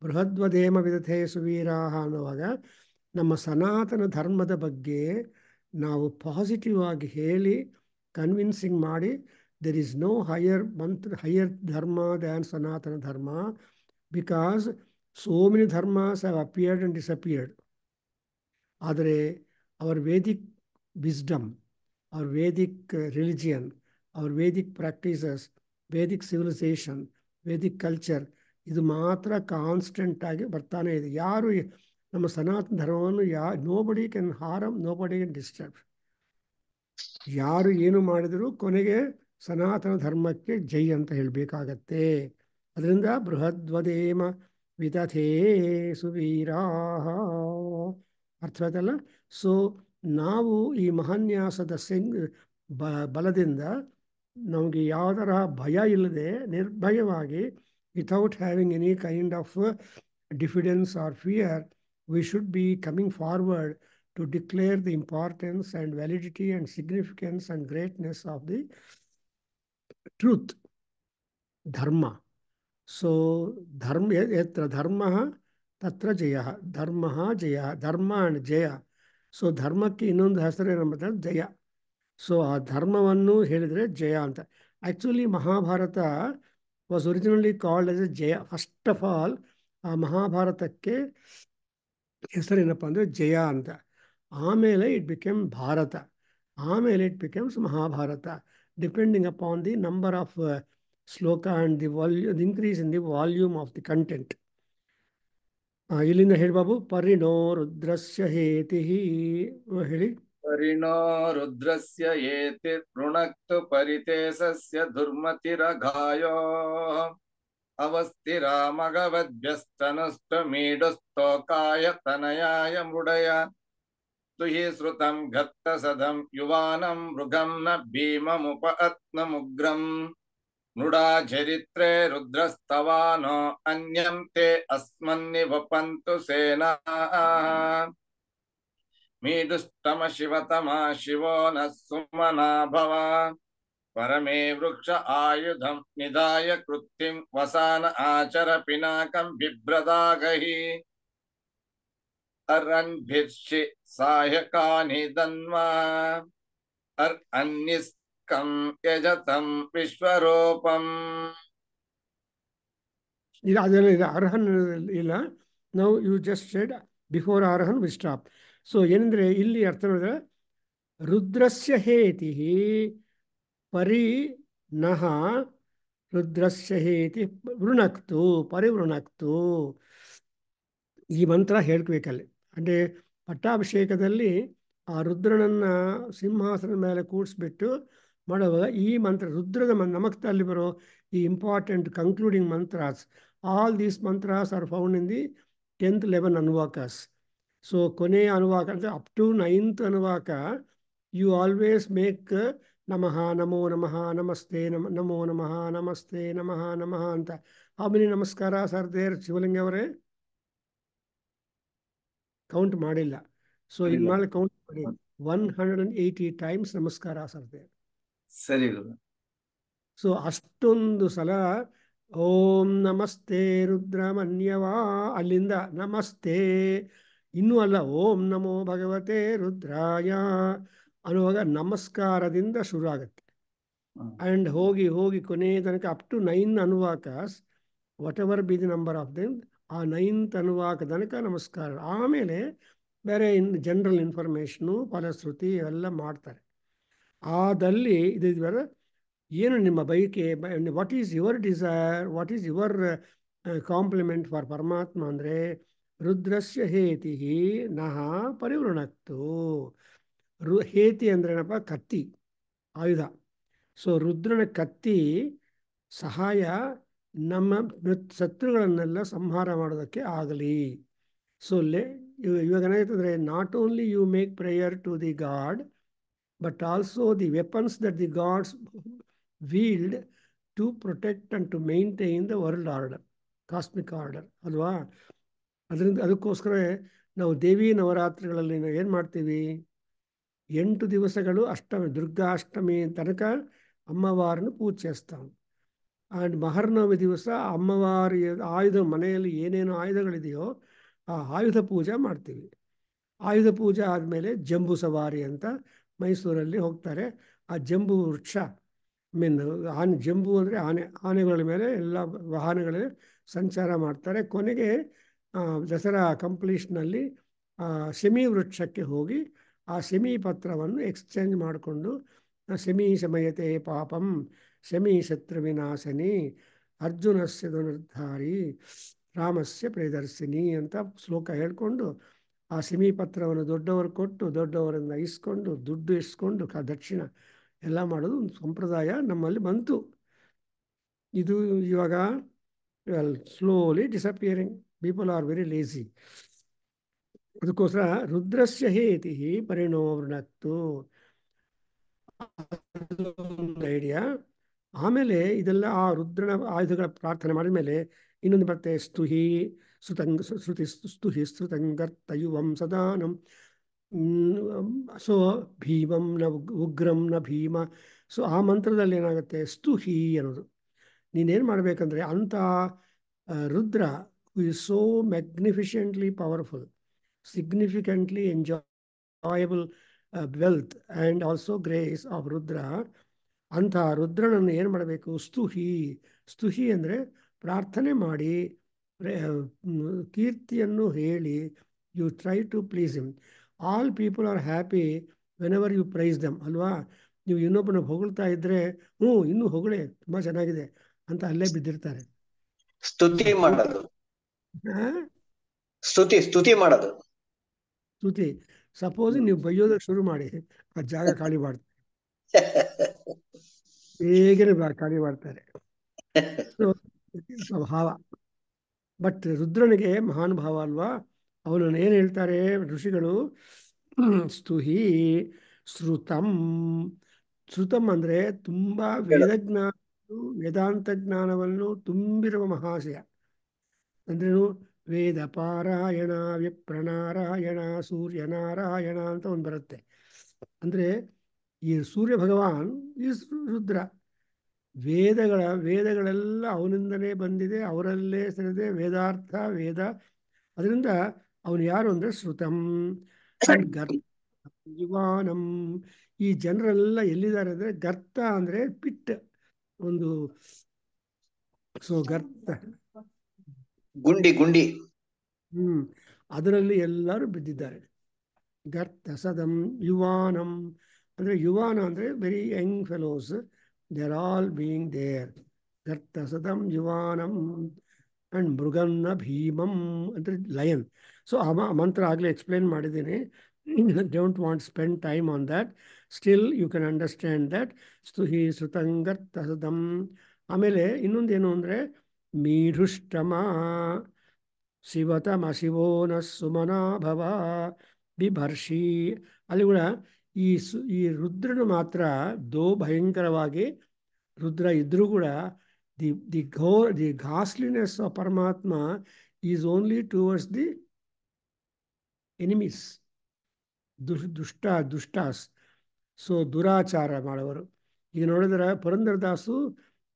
ಬೃಹದ್ವದೇಮ ವಿತಥೇ ಸುವೀರಾ ಅನ್ನುವಾಗ ನಮ್ಮ ಸನಾತನ ಧರ್ಮದ ಬಗ್ಗೆ ನಾವು ಪಾಸಿಟಿವ್ ಆಗಿ ಹೇಳಿ ಕನ್ವಿನ್ಸಿಂಗ್ ಮಾಡಿ, there is no higher dharma than Sanatana Dharma, because so many dharmas have appeared and disappeared. ಆದರೆ our Vedic wisdom, our Vedic religion, our Vedic practices, Vedic civilization, Vedic culture, ಇದು ಮಾತ್ರ constant ಆಗಿ ಬರ್ತಾನೆ ಇದೆ. ಯಾರು ನಮ್ಮ ಸನಾತನ ಧರ್ಮವನ್ನು nobody can harm, nobody can disturb. ಯಾರು ಏನು ಮಾಡಿದರೂ ಕೊನೆಗೆ ಸನಾತನ ಧರ್ಮಕ್ಕೆ ಜೈ ಅಂತ ಹೇಳಬೇಕಾಗತ್ತೆ. ಅದರಿಂದ ಬೃಹದ್ವದೇಮ ವಿತಥೇ ಸುವೀರಾ, ಅರ್ಥವಾಯ್ತಲ್ಲ? ಸೊ ನಾವು ಈ ಮಹಾನ್ಯಾಸದ ಬಲದಿಂದ ನಮಗೆ ಯಾವ ತರಹ ಭಯ ಇಲ್ಲದೆ ನಿರ್ಭಯವಾಗಿ, without having any kind of diffidence or fear, we should be coming forward to declare the importance and validity and significance and greatness of the truth, dharma. So dharma, yatra dharma tatra jaya, dharma jaya, dharma and jaya. So ಧರ್ಮಕ್ಕೆ ಇನ್ನೊಂದು ಹೆಸರು ಏನಂಬ ಜಯ. So ಆ ಧರ್ಮವನ್ನು ಹೇಳಿದರೆ ಜಯ ಅಂತ. Actually Mahabharata was originally called as A Jaya. First of all ಆ ಮಹಾಭಾರತಕ್ಕೆ ಹೆಸರೇನಪ್ಪ ಅಂದರೆ ಜಯ ಅಂತ. ಆಮೇಲೆ ಇಟ್ ಬಿಕೇಮ್ ಭಾರತ, ಆಮೇಲೆ it becames Mahabharata, depending upon the number of shloka and the increase in the volume of the content. ಇಲ್ಲಿಂದ ಹೇಳಿ ಬಾಬು. ಪರಿಣೋ ರುದ್ರಸ್ಯ ಹೇತಿ, ಹೇಳಿ. ಪರಿಣೋ ರುದ್ರಸ್ಯ ಏತಿ ಋಣಕ್ತು ಪರಿತೇಸಸ್ಯ ದುರ್ಮತಿರಘಾಯೋ ಅವಸ್ಥಿರಾಮಗವದ್ಭ್ಯಸ್ತನುಷ್ಟಮೀಡುಸ್ತೋಕಾಯ ತನಯಾಯ ಮೃಡಯ ತುಹಿ ಶ್ರುತಂ ಗತ್ತಸದಂ ಯುವಾನಂ ಮೃಗಂ ನ ಭೀಮಮುಪ ಅತ್ನಮುಗ್ರಂ ಮೃಡಾ ಚರಿತ್ರೇ ರುದ್ರಸ್ತವಾನೋ ಅನ್ಯಂ ತೇ ಅಸ್ಮನ್ನಿವಪಂತು ಸೇನಾ ಮೀಡುಸ್ತಮ ಶಿವತಮ ಶಿವೋ ನ ಸುಮನಾ ಭವ ಪರಮೇ ವೃಕ್ಷ ಆಯುಧಂ ನಿಧಾಯ ಕೃತ್ಯಂ ವಸಾನ ಆಚರ ಪಿನಾಕಂ ಬಿಭ್ರದಾಗಹಿ ಅರನ್ಭಿರ್ಷಿ ಸಾಯಕಾನಿ ದನ್ವಾ ಅನ್ನಿಸ್ಕಂ ಯಜತಂ ವಿಶ್ವರೂಪಂ. ಇಲ್ಲ, ಅದೆಲ್ಲ ಇಲ್ಲ, ಅರ್ಹನ್ ಇಲ್ಲ. ನಾವು you just said before arhan we stop. So ಏನಂದ್ರೆ ಇಲ್ಲಿ ಅರ್ಥ ಮಾಡಿದ್ರೆ ರುದ್ರಸ್ಯ ಹೇತಿ ಪರಿ ನಃ ರುದ್ರಸ್ಯ ಹೇತಿ ವೃಣಕ್ತು ಪರಿವೃಣಕ್ತು. ಈ ಮಂತ್ರ ಹೇಳ್ಬೇಕಲ್ಲಿ. ಅಂದರೆ ಪಟ್ಟಾಭಿಷೇಕದಲ್ಲಿ ಆ ರುದ್ರನನ್ನ ಸಿಂಹಾಸನದ ಮೇಲೆ ಕೂಡಿಸ್ಬಿಟ್ಟು ಮಾಡುವಾಗ ಈ ಮಂತ್ರ ರುದ್ರದ ನಮಕ್ ಅಲ್ಲಿ ಬರೋ ಈ important concluding mantras, all these mantras are found in the 10th 11 ಅನುವಾಕಸ್. ಸೊ ಕೊನೆಯ ಅನುವಾಕ ಅಂದರೆ up to 9th anuvaka you always make ನಮಃ, ನಮೋ ನಮಃ, ನಮಸ್ತೆ, ನಮೋ ನಮಃ, ನಮಸ್ತೆ, ನಮಃ, ನಮಃ ಅಂತ. ಹೌ ಮೆನಿ ನಮಸ್ಕಾರ ಸರ್ ದೇರ್ ಶಿವಲಿಂಗ ಅವರೇ? ಕೌಂಟ್ ಮಾಡಿಲ್ಲ. ಸೊ ಇನ್ಮೇಲೆ ಕೌಂಟ್ ಮಾಡಿ 180 ಟೈಮ್ಸ್ ನಮಸ್ಕಾರ ಸರ್ದೆ. ಸರಿ ಗುರು. ಸೊ ಅಷ್ಟೊಂದು ಸಲ ಓಂ ನಮಸ್ತೆ ರುದ್ರಮನ್ಯವಾ, ಅಲ್ಲಿಂದ ನಮಸ್ತೆ, ಇನ್ನೂ ಅಲ್ಲ ಓಂ ನಮೋ ಭಗವತೆ ರುದ್ರಾಯ ಅನ್ನುವಾಗ ನಮಸ್ಕಾರದಿಂದ ಶುರು ಆಗುತ್ತೆ. ಆ್ಯಂಡ್ ಹೋಗಿ ಹೋಗಿ ಕೊನೆಯ ತನಕ ಅಪ್ ಟು 9 ಅನುವಾಕಸ್, whatever be the number of them, ಆ 9th ಅನುವಾಕ ತನಕ ನಮಸ್ಕಾರ. ಆಮೇಲೆ ಬೇರೆ ಜನರಲ್ ಇನ್ಫಾರ್ಮೇಷನು, ಫಲಶ್ರುತಿ ಇವೆಲ್ಲ ಮಾಡ್ತಾರೆ. ಆದಲ್ಲಿ ಇದು ಏನು ನಿಮ್ಮ ಬಯಕೆ, what is your desire, what is your compliment for ಪರಮಾತ್ಮ ಅಂದರೆ ರುದ್ರಸ್ಯ ಹೇತಿ ನಃ ಪರಿವೃಣಕ್ತು. ಹೇತಿ ಅಂದ್ರೆ ಏನಪ್ಪ? ಕತ್ತಿ, ಆಯುಧ. ಸೊ ರುದ್ರನ ಕತ್ತಿ ಸಹಾಯ ನಮ್ಮ ಶತ್ರುಗಳನ್ನೆಲ್ಲ ಸಂಹಾರ ಮಾಡೋದಕ್ಕೆ ಆಗಲಿ. ಸೊ ಇವಾಗ ಏನಾಯ್ತಂದರೆ not only you make prayer to the god, but also the weapons that the gods wield to protect and to maintain the world order, cosmic order ಅಲ್ವಾ? ಅದರಿಂದ ಅದಕ್ಕೋಸ್ಕರ ನಾವು ದೇವಿ ನವರಾತ್ರಿಗಳಲ್ಲಿ ನಾವು ಏನು ಮಾಡ್ತೀವಿ, 8 ದಿವಸಗಳು ಅಷ್ಟಮಿ, ದುರ್ಗಾಷ್ಟಮಿ ತನಕ ಅಮ್ಮವಾರನ್ನು ಪೂಜಿಸ್ತಾವೆ. ಆ್ಯಂಡ್ ಮಹರ್ನವಮಿ ದಿವಸ ಅಮ್ಮವಾರಿ ಆಯುಧ, ಮನೆಯಲ್ಲಿ ಏನೇನು ಆಯುಧಗಳಿದೆಯೋ ಆ ಆಯುಧ ಪೂಜೆ ಮಾಡ್ತೀವಿ. ಆಯುಧ ಪೂಜೆ ಆದಮೇಲೆ ಜಂಬೂ ಸವಾರಿ ಅಂತ ಮೈಸೂರಲ್ಲಿ ಹೋಗ್ತಾರೆ. ಆ ಜಂಬೂ ವೃಕ್ಷ ಆನೆ, ಜಂಬೂ ಅಂದರೆ ಆನೆಗಳ ಮೇಲೆ ಎಲ್ಲ ವಾಹನಗಳಲ್ಲಿ ಸಂಚಾರ ಮಾಡ್ತಾರೆ. ಕೊನೆಗೆ ದಸರಾ ಕಂಪ್ಲೀಷನಲ್ಲಿ ಶಮಿ ವೃಕ್ಷಕ್ಕೆ ಹೋಗಿ ಆ ಶಮಿ ಪತ್ರವನ್ನು ಎಕ್ಸ್ಚೇಂಜ್ ಮಾಡಿಕೊಂಡು ಶಮಿ ಶಮಯತೆ ಪಾಪಂ ಶಮಿ ಶತ್ರು ವಿನಾಶನಿ ಅರ್ಜುನಸ್ಯ ಧನುರ್ಧಾರಿ ರಾಮಸ್ಯ ಪ್ರಿಯದರ್ಶಿನಿ ಅಂತ ಶ್ಲೋಕ ಹೇಳ್ಕೊಂಡು ಆ ಶಮಿ ಪತ್ರವನ್ನು ದೊಡ್ಡವರು ಕೊಟ್ಟು ದೊಡ್ಡವರಿಂದ ಇಸ್ಕೊಂಡು ದುಡ್ಡು ಇಸ್ಕೊಂಡು ದಕ್ಷಿಣ ಎಲ್ಲ ಮಾಡೋದು ಒಂದು ಸಂಪ್ರದಾಯ ನಮ್ಮಲ್ಲಿ ಬಂತು. ಇದು ಇವಾಗ slowly disappearing. People are very lazy. ಅದಕ್ಕೋಸ್ಕರ ರುದ್ರಸ್ಯ ಹೇತಿ ಪರಿಣೋ ವೃಣಕ್ತು ಐಡಿಯಾ. ಆಮೇಲೆ ಇದೆಲ್ಲ ಆ ರುದ್ರನ ಆಯುಧಗಳ ಪ್ರಾರ್ಥನೆ ಮಾಡಿದ ಮೇಲೆ ಇನ್ನೊಂದು ಬರುತ್ತೆ, ಸ್ತುಹಿ ಸ್ತುತಂಗರ್ತಯುವಂ ಸದಾನಂ. ಸೊ ಭೀಮಂ ನ ಉಗ್ರಂ ನ ಭೀಮ. ಸೊ ಆ ಮಂತ್ರದಲ್ಲಿ ಏನಾಗುತ್ತೆ, ಸ್ತುಹಿ ಅನ್ನೋದು. ನೀನೇನು ಮಾಡಬೇಕಂದ್ರೆ ಅಂಥ Rudra who is so magnificently powerful, significantly enjoyable wealth and also grace of Rudra, ಅಂಥ ರುದ್ರನನ್ನು ಏನು ಮಾಡಬೇಕು, ಸ್ತುಹಿ ಅಂದರೆ ಪ್ರಾರ್ಥನೆ ಮಾಡಿ, ಕೀರ್ತಿಯನ್ನು ಹೇಳಿ, you try to please him. All people are happy whenever you praise them ಅಲ್ವಾ? ನೀವು ಇನ್ನೊಬ್ಬನ ಹೊಗಳ್ತಾ ಇದ್ದರೆ ಇನ್ನೂ ಹೊಗಳೇ, ತುಂಬ ಚೆನ್ನಾಗಿದೆ ಅಂತ ಅಲ್ಲೇ ಬಿದ್ದಿರ್ತಾರೆ. ಸ್ತುತಿ ಮಾಡೋದು, ಸ್ತುತಿ ಮಾಡೋದು. ಸ್ತುತಿ. ಸಪೋಸ್ ನೀವು ಬೈಯೋದಕ್ಕೆ ಶುರು ಮಾಡಿ, ಆ ಜಾಗ ಖಾಲಿ ಮಾಡ್ತಾರೆ, ಬೇಗನೆ ಖಾಲಿ ಮಾಡ್ತಾರೆ. ಸ್ವಭಾವ. ಬಟ್ ರುದ್ರನಿಗೆ ಮಹಾನುಭಾವ ಅಲ್ವಾ? ಅವನನ್ನು ಏನು ಹೇಳ್ತಾರೆ ಋಷಿಗಳು, ಸ್ತುಹಿ ಶ್ರುತಂ. ಶ್ರುತಂ ಅಂದರೆ ತುಂಬ ವೇದಜ್ಞಾನ, ವೇದಾಂತ ಜ್ಞಾನವನ್ನು ತುಂಬಿರುವ ಮಹಾಶಯ. ಅಂದ್ರೇನು? ವೇದ ಪಾರಾಯಣ, ವಿಪ್ರನಾರಾಯಣ, ಸೂರ್ಯನಾರಾಯಣ ಅಂತ ಒಂದು ಬರುತ್ತೆ. ಅಂದರೆ ಈ ಸೂರ್ಯ ಭಗವಾನ್ ಈ ರುದ್ರ, ವೇದಗಳೆಲ್ಲ ಅವನಿಂದಲೇ ಬಂದಿದೆ, ಅವರಲ್ಲೇ ಸೇರಿದೆ ವೇದಾರ್ಥ ವೇದ. ಅದರಿಂದ ಅವನು ಯಾರು ಅಂದರೆ ಶ್ರುತಂ ಅಂಡ್ ಗರ್ತ ಯುವಾನಂ. ಈ ಜನರೆಲ್ಲ ಎಲ್ಲಿದ್ದಾರೆ ಅಂದರೆ ಗರ್ತ ಅಂದರೆ ಪಿಟ್ ಒಂದು. ಸೊ ಗರ್ತ ಗುಂಡಿ ಗುಂಡಿ. ಅದರಲ್ಲಿ ಎಲ್ಲರೂ ಬಿದ್ದಿದ್ದಾರೆ. ಗರ್ತ ಸದಂ ಯುವಾನಂ ಅಂದರೆ ಯುವಾನ ಅಂದರೆ very young fellows, they are all being there. ಗರ್ತ ಸದಂ ಯುವಾನಂ ಅಂಡ್ ಮೃಗನ್ನ ಭೀಮಂ ಅಂದರೆ ಲಯನ್. ಸೊ ಆ ಮಂತ್ರ ಆಗಲೇ ಎಕ್ಸ್ಪ್ಲೇನ್ ಮಾಡಿದ್ದೀನಿ. Don't want spend time on that. Still you can understand that. ಸ್ತುಹಿ ಶ್ರುತಂಗರ್ತ ಸದಂ. ಆಮೇಲೆ ಇನ್ನೊಂದೇನು ಅಂದರೆ ಮೀಢುಷ್ಟಮ ಶಿವತಮ ಶಿವೋನ ಸುಮನಾ ಭವ ಬಿಭರ್ಷಿ. ಅಲ್ಲಿ ಕೂಡ ಈ ರುದ್ರನು ಮಾತ್ರ ಭಯಂಕರವಾಗಿ ರುದ್ರ ಇದ್ರೂ ಕೂಡ the ghastliness of paramatma is only towards the enemies, ದುಷ್ಟಾಸ್. ಸೊ ದುರಾಚಾರ ಮಾಡುವರು. ಈಗ ನೋಡಿದ್ರೆ ಪುರಂದರದಾಸು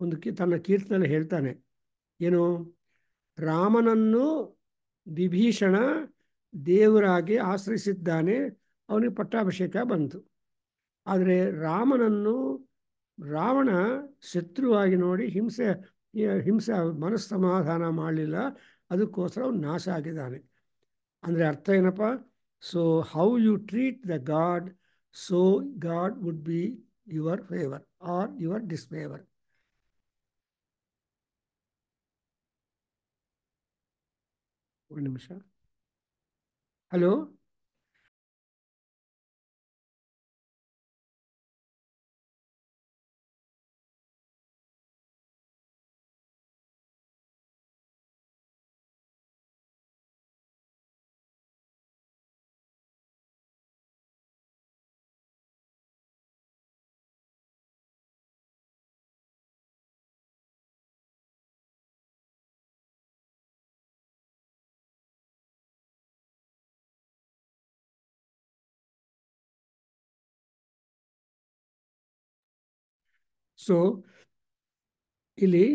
ಒಂದು ತನ್ನ ಕೀರ್ತನೆಯಲ್ಲಿ ಹೇಳ್ತಾನೆ ಏನು, ರಾಮನನ್ನು ವಿಭೀಷಣ ದೇವರಾಗಿ ಆಶ್ರಯಿಸಿದ್ದಾನೆ, ಅವನಿಗೆ ಪಟ್ಟಾಭಿಷೇಕ ಬಂತು. ಆದರೆ ರಾವಣ ಶತ್ರುವಾಗಿ ನೋಡಿ ಹಿಂಸೆ ಮನಸ್ಸಮಾಧಾನ ಮಾಡಲಿಲ್ಲ, ಅದಕ್ಕೋಸ್ಕರ ಅವನು ನಾಶ ಆಗಿದ್ದಾನೆ. ಅಂದರೆ ಅರ್ಥ ಏನಪ್ಪ? So how you treat the god, so god would be your favour or your disfavour. ಒಂದು ನಿಮಿಷ. ಹಲೋ. ಸೊ ಇಲ್ಲಿ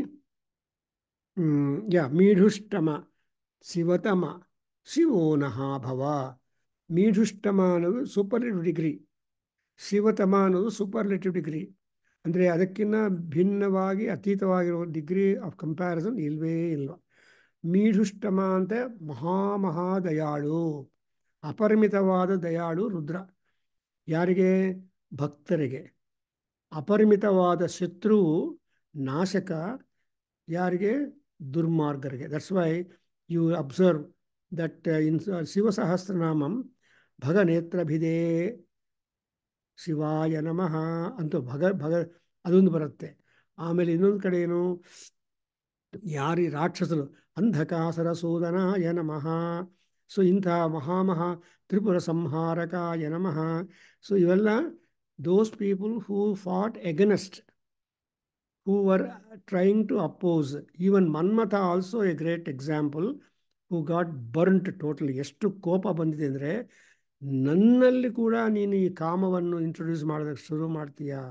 ಮೀಢುಷ್ಟಮ ಶಿವತಮ ಶಿವೋನಃ ಭವ. ಮೀಢುಷ್ಟಮ ಅನ್ನೋದು ಸೂಪರ್ಲೇಟಿವ್ ಡಿಗ್ರಿ, ಶಿವತಮ ಅನ್ನೋದು ಸೂಪರ್ಲೇಟಿವ್ ಡಿಗ್ರಿ. ಅಂದರೆ ಅದಕ್ಕಿಂತ ಭಿನ್ನವಾಗಿ ಅತೀತವಾಗಿರೋ ಡಿಗ್ರಿ ಆಫ್ ಕಂಪ್ಯಾರಿಸನ್ ಇಲ್ವೇ ಇಲ್ಲ. ಮೀಢುಷ್ಟಮ ಅಂತ ಮಹಾದಯಾಳು, ಅಪರಿಮಿತವಾದ ದಯಾಳು ರುದ್ರ. ಯಾರಿಗೆ? ಭಕ್ತರಿಗೆ. ಅಪರಿಮಿತವಾದ ಶತ್ರುವು ನಾಶಕ ಯಾರಿಗೆ? ದುರ್ಮಾರ್ಗರಿಗೆ. That's why you observe that in ಶಿವಸಹಸ್ರನಾಮಂ ಭಗನೇತ್ರಭಿದೇ ಶಿವಾಯ ನಮಃ ಅಂತೂ ಭಗ ಅದೊಂದು ಬರುತ್ತೆ. ಆಮೇಲೆ ಇನ್ನೊಂದು ಕಡೆ ಏನು, ಯಾರಿ ರಾಕ್ಷಸರು ಅಂಧಕಾಸರ ಸೂದನಾಯ ನಮಃ. ಸೊ ಇಂಥ ಮಹಾ ತ್ರಿಪುರ ಸಂಹಾರಕಾಯ ನಮಃ. ಸೊ ಇವೆಲ್ಲ those people who fought against, who were trying to oppose. Even Manmatha also a great example, who got burnt totally. ಎಷ್ಟು ಕೋಪ ಬಂದಿದೆ ಅಂದರೆ, ನನ್ನಲ್ಲಿ ಕೂಡ ನೀನು ಈ ಕಾಮವನ್ನು ಇಂಟ್ರೊಡ್ಯೂಸ್ ಮಾಡೋದಕ್ಕೆ ಶುರು ಮಾಡ್ತೀಯಾ?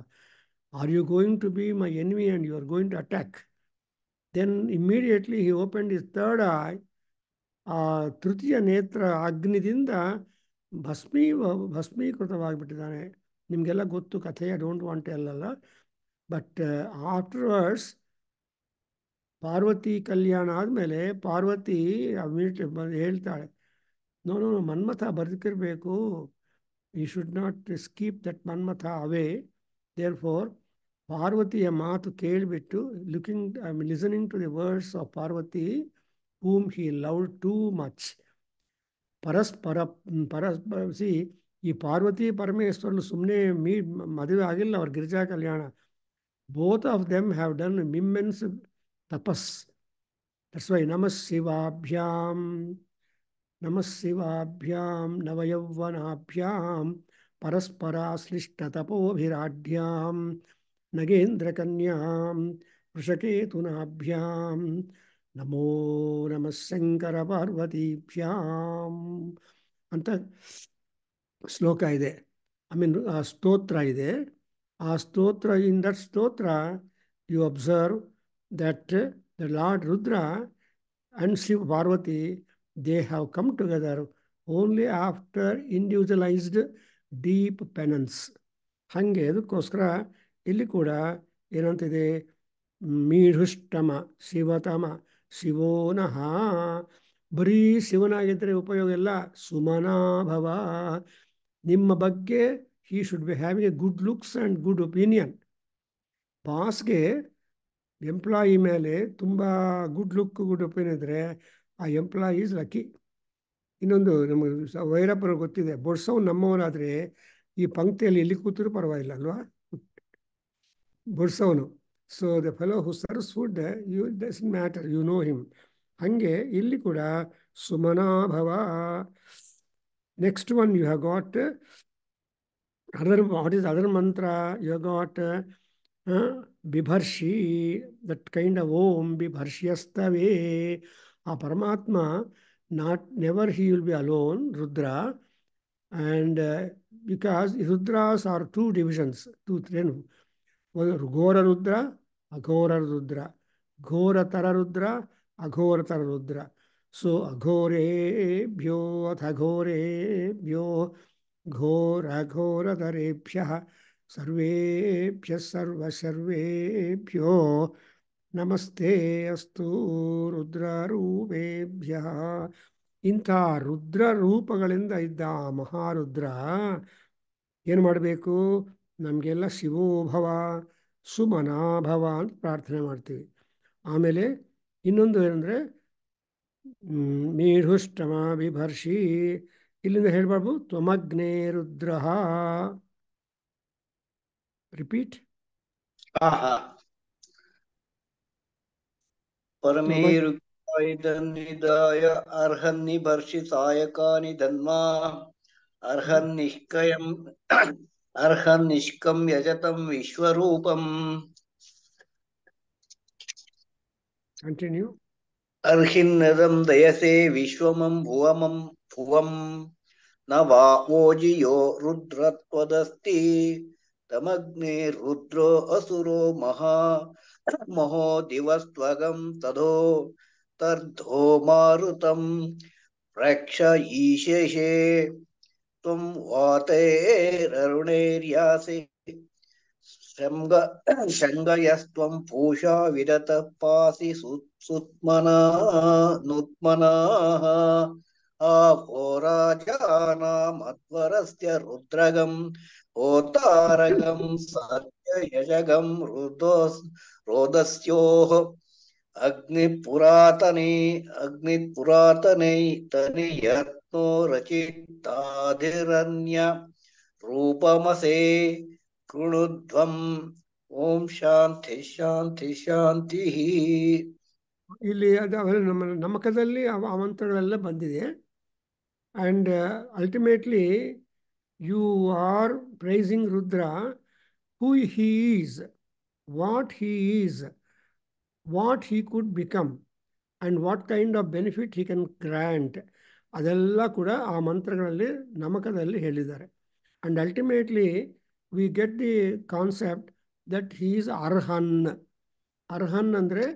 Are you going to be my enemy and you are going to attack? Then immediately he opened is third eye. ಆ ತೃತೀಯ ನೇತ್ರ ಅಗ್ನಿದಿಂದ ಭಸ್ಮೀಕೃತವಾಗಿಬಿಟ್ಟಿದ್ದಾನೆ. ನಿಮಗೆಲ್ಲ ಗೊತ್ತು ಕಥೆ, ಐ ಡೋಂಟ್ ವಾಂಟ್ ಅಲ್ಲ. ಬಟ್ ಆಫ್ಟರ್ವರ್ಡ್ಸ್ ಪಾರ್ವತಿ ಕಲ್ಯಾಣ ಆದಮೇಲೆ ಪಾರ್ವತಿ ಹೇಳ್ತಾಳೆ, ನೋ ಮನ್ಮಥ ಬದುಕಿರಬೇಕು, you should not keep that Manmatha away. Therefore ಪಾರ್ವತಿಯ ಮಾತು ಕೇಳಿಬಿಟ್ಟು listening to the words of Parvati whom he loved too much. C ಈ ಪಾರ್ವತಿ ಪರಮೇಶ್ವರನು ಸುಮ್ಮನೆ ಮದುವೆ ಆಗಿಲ್ಲ, ಅವ್ರ ಗಿರಿಜಾ ಕಲ್ಯಾಣ. Both of them have done immense tapas. That's why ನಮಃ ಶಿವಾಭ್ಯಾಂ ನವಯೌವನಾಭ್ಯಾಂ ಪರಸ್ಪರಾಶ್ಲಿಷ್ಟತಪೋಭಿರಾಢ್ಯಾಂ ನಗೇಂದ್ರಕನ್ಯಾಂ ವೃಷಕೇತುನಾಭ್ಯಾಂ ನಮೋ ನಮಃ ಶಂಕರ ಪಾರ್ವತೀಭ್ಯಾಂ ಅಂತ ಶ್ಲೋಕ ಇದೆ. ಆ ಸ್ತೋತ್ರ ಇದೆ. ಆ ಸ್ತೋತ್ರ, in that stotra you observe that the lord Rudra and Shiva Parvati they have come together only after individualized deep penance. ಹಾಗೆ ಅದಕ್ಕೋಸ್ಕರ ಇಲ್ಲಿ ಕೂಡ ಏನಂತಿದೆ, ಮೀಢುಷ್ಟಮ ಶಿವತಮ ಶಿವೋನಃ. ಬರೀ ಶಿವನಾಗಿದ್ದರೆ ಉಪಯೋಗ ಇಲ್ಲ, ಸುಮನಾಭವ. ನಿಮ್ಮ ಬಗ್ಗೆ he should be having a good looks and good opinion. ಬಾಸ್ಗೆ ಎಂಪ್ಲಾಯಿ ಮೇಲೆ ತುಂಬ ಗುಡ್ ಲುಕ್ ಗುಡ್ ಒಪಿನಿಯನ್ ಇದ್ದರೆ ಆ ಎಂಪ್ಲಾಯಿ ಈಸ್ ಲಕ್ಕಿ. ಇನ್ನೊಂದು ನಮಗೆ ವೈರಪ್ಪರು ಗೊತ್ತಿದೆ, ಬೊಡ್ಸವ್ ನಮ್ಮವನಾದರೆ ಈ ಪಂಕ್ತಿಯಲ್ಲಿ ಇಲ್ಲಿ ಕೂತರೂ ಪರವಾಗಿಲ್ಲ ಅಲ್ವಾ, ಬೊಡ್ಸವನು. So the fellow who serves food, you doesn't matter, you know him. ಹಾಗೆ ಇಲ್ಲಿ ಕೂಡ ಸುಮನಾಭವ. Next one you have got other, what is other mantra? You have got Bibharshi, that kind of Om Bibharshyastave. A Paramatma, never he will be alone, Rudra. And because Rudras are two divisions, Ghora Rudra, Aghora Rudra, Ghoratara Rudra, Aghoratara Rudra. So Aghorebhyo Athagorebhyo ಘೋರಘೋರಧರೇಭ್ಯಃ ಸರ್ವೇಭ್ಯಃ ಸರ್ವಸರ್ವೇಭ್ಯೋ ನಮಸ್ತೆ ಅಸ್ತು ರುದ್ರರೂಪೇಭ್ಯಃ. ಇಂಥ ರುದ್ರ ರೂಪಗಳಿಂದ ಇದ್ದ ಮಹಾರುದ್ರ ಏನು ಮಾಡಬೇಕು, ನಮಗೆಲ್ಲ ಶಿವೋಭವ ಸುಮನಾಭವ ಅಂತ ಪ್ರಾರ್ಥನೆ ಮಾಡ್ತೀವಿ. ಆಮೇಲೆ ಇನ್ನೊಂದು ಏನಂದರೆ ಮೀಢುಷ್ಟಮ ಬಿಭರ್ಷಿ. ಇಲ್ಲಿಂದ ಹೇಳ್ಬಾರ್ದು, ತ್ವಮಗ್ನೇ ರುದ್ರ. ರಿಪೀಟ್. ಪರಮೇರುನಿದಾಯ ಅರ್ಹನ್ನಿಭರ್ಷಿ ಸಾಯಕಾನಿ ಧನ್ವಾ ಅರ್ಹನ್ನಿಷ್ಕಂ ಯಜತಂ ವಿಶ್ವರೂಪಂ. ಕಂಟಿನ್ಯೂ. ಅರ್ಹಿನ್ನದಂ ದಯಸೆ ವಿಶ್ವಮಂ ಭುವಂ ನ ವಾ ಓಜಿಯೋ ರುದ್ರತ್ವದಸ್ತಿ ತಮಗ್ನೇ ರುದ್ರೋ ಅಸುರೋ ಮಹೋ ದಿವಸ್ತ್ವಗಂ ತದೋ ತರ್ಧೋ ಮಾರುತಂ ಪ್ರೇಕ್ಷ ಈಶೇಷೇ ತ್ವಂ ವಾತೈರರುಣೈರ್ಯಾಸೆ ಶೃಂಗಯಸ್ತ್ವಂ ಪೂಷಾ ವಿರತಃ ಪಾಸಿ ನುತ್ಮನಾಃ. ಆಭೋರಾಜಾನಾಮಧ್ವರಸ್ಯ ರುದ್ರಗಂ ಹೋತಾರಗಂ ಸತ್ಯಯಜಗಂ ರೋದಸ್ಯೋಃ ಅಗ್ನಿಪುರಾತನೈ ತನಿಯತ್ನೋ ರಚಿತಾಧಿರನ್ಯ ರೂಪಮಸೇ ಕೃಣುಧ್ವಂ. ಓಂ ಶಾಂತಿ ಶಾಂತಿ ಶಾಂತಿ. ಇಲ್ಲಿ ಅದು ನಮ್ಮ ನಮ್ಮಕದಲ್ಲಿ ಆ ಮಂತ್ರಗಳೆಲ್ಲ ಬಂದಿದೆ. And ultimately you are praising Rudra, who he is, what he is, what he could become and what kind of benefit he can grant. ಅದೆಲ್ಲ ಕೂಡ ಆ ಮಂತ್ರಗಳಲ್ಲಿ ನಮಕದಲ್ಲಿ ಹೇಳಿದ್ದಾರೆ. And ultimately we get the concept that he is Arhan. Arhan andre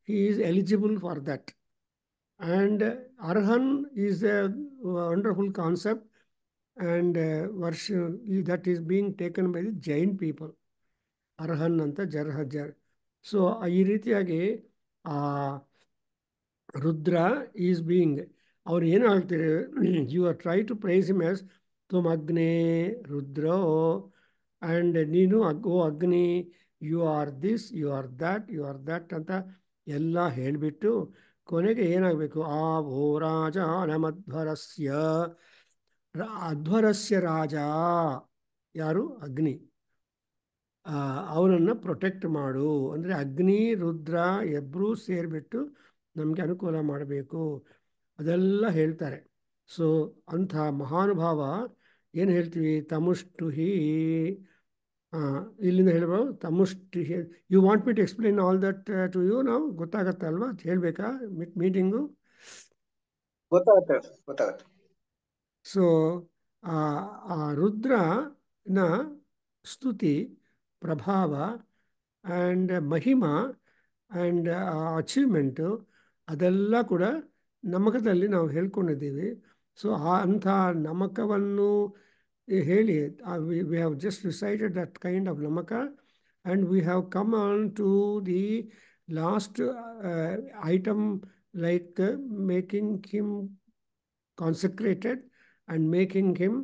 he is eligible for that. And Arhan is a wonderful concept, and that is being taken by the Jain people. Arhan anta Jarhajar. So ಈ ರೀತಿಯಾಗಿ Rudra is being, ಅವ್ರು ಏನು ಹೇಳ್ತೀರಿ, you are try to praise him as ತುಮಗ್ನೇ ರುದ್ರೋ. And ನೀನು ಓ Agni, you are this, you are that ಅಂತ ಎಲ್ಲ ಹೇಳಿಬಿಟ್ಟು ಕೊನೆಗೆ ಏನಾಗಬೇಕು, ಆ ಓ ರಾಜ ನಮಧ್ವರಸ್ಯ, ಅಧ್ವರಸ್ಯ ರಾಜ ಯಾರು, ಅಗ್ನಿ, ಅವನನ್ನು ಪ್ರೊಟೆಕ್ಟ್ ಮಾಡು. ಅಂದರೆ ಅಗ್ನಿ ರುದ್ರ ಇಬ್ಬರೂ ಸೇರಿಬಿಟ್ಟು ನಮಗೆ ಅನುಕೂಲ ಮಾಡಬೇಕು, ಅದೆಲ್ಲ ಹೇಳ್ತಾರೆ. ಸೊ ಅಂಥ ಮಹಾನುಭಾವ ಏನು ಹೇಳ್ತೀವಿ, ತಮುಷ್ಟುಹಿ. ಇಲ್ಲಿಂದ ಹೇಳ್ಬೋದು ತಮುಷ್ಟುಹಿ. You want me to explain all that to you ನಾವು? ಗೊತ್ತಾಗತ್ತೆ ಅಲ್ವಾ? ಹೇಳಬೇಕಾ ಮೀಟಿಂಗು? ಗೊತ್ತಾಗತ್ತೆ. ಸೊ ಆ ರುದ್ರನ ಸ್ತುತಿ, ಪ್ರಭಾವ ಆ್ಯಂಡ್ ಮಹಿಮಾ ಆ್ಯಂಡ್ ಅಚೀವ್ಮೆಂಟು ಅದೆಲ್ಲ ಕೂಡ ನಮಕದಲ್ಲಿ ನಾವು ಹೇಳ್ಕೊಂಡಿದ್ದೀವಿ. ಸೊ ಅಂಥ ನಮಕವನ್ನು ಹೇಳಿ we have just recited that kind of Namaka and we have come on to the last item like making him consecrated and making him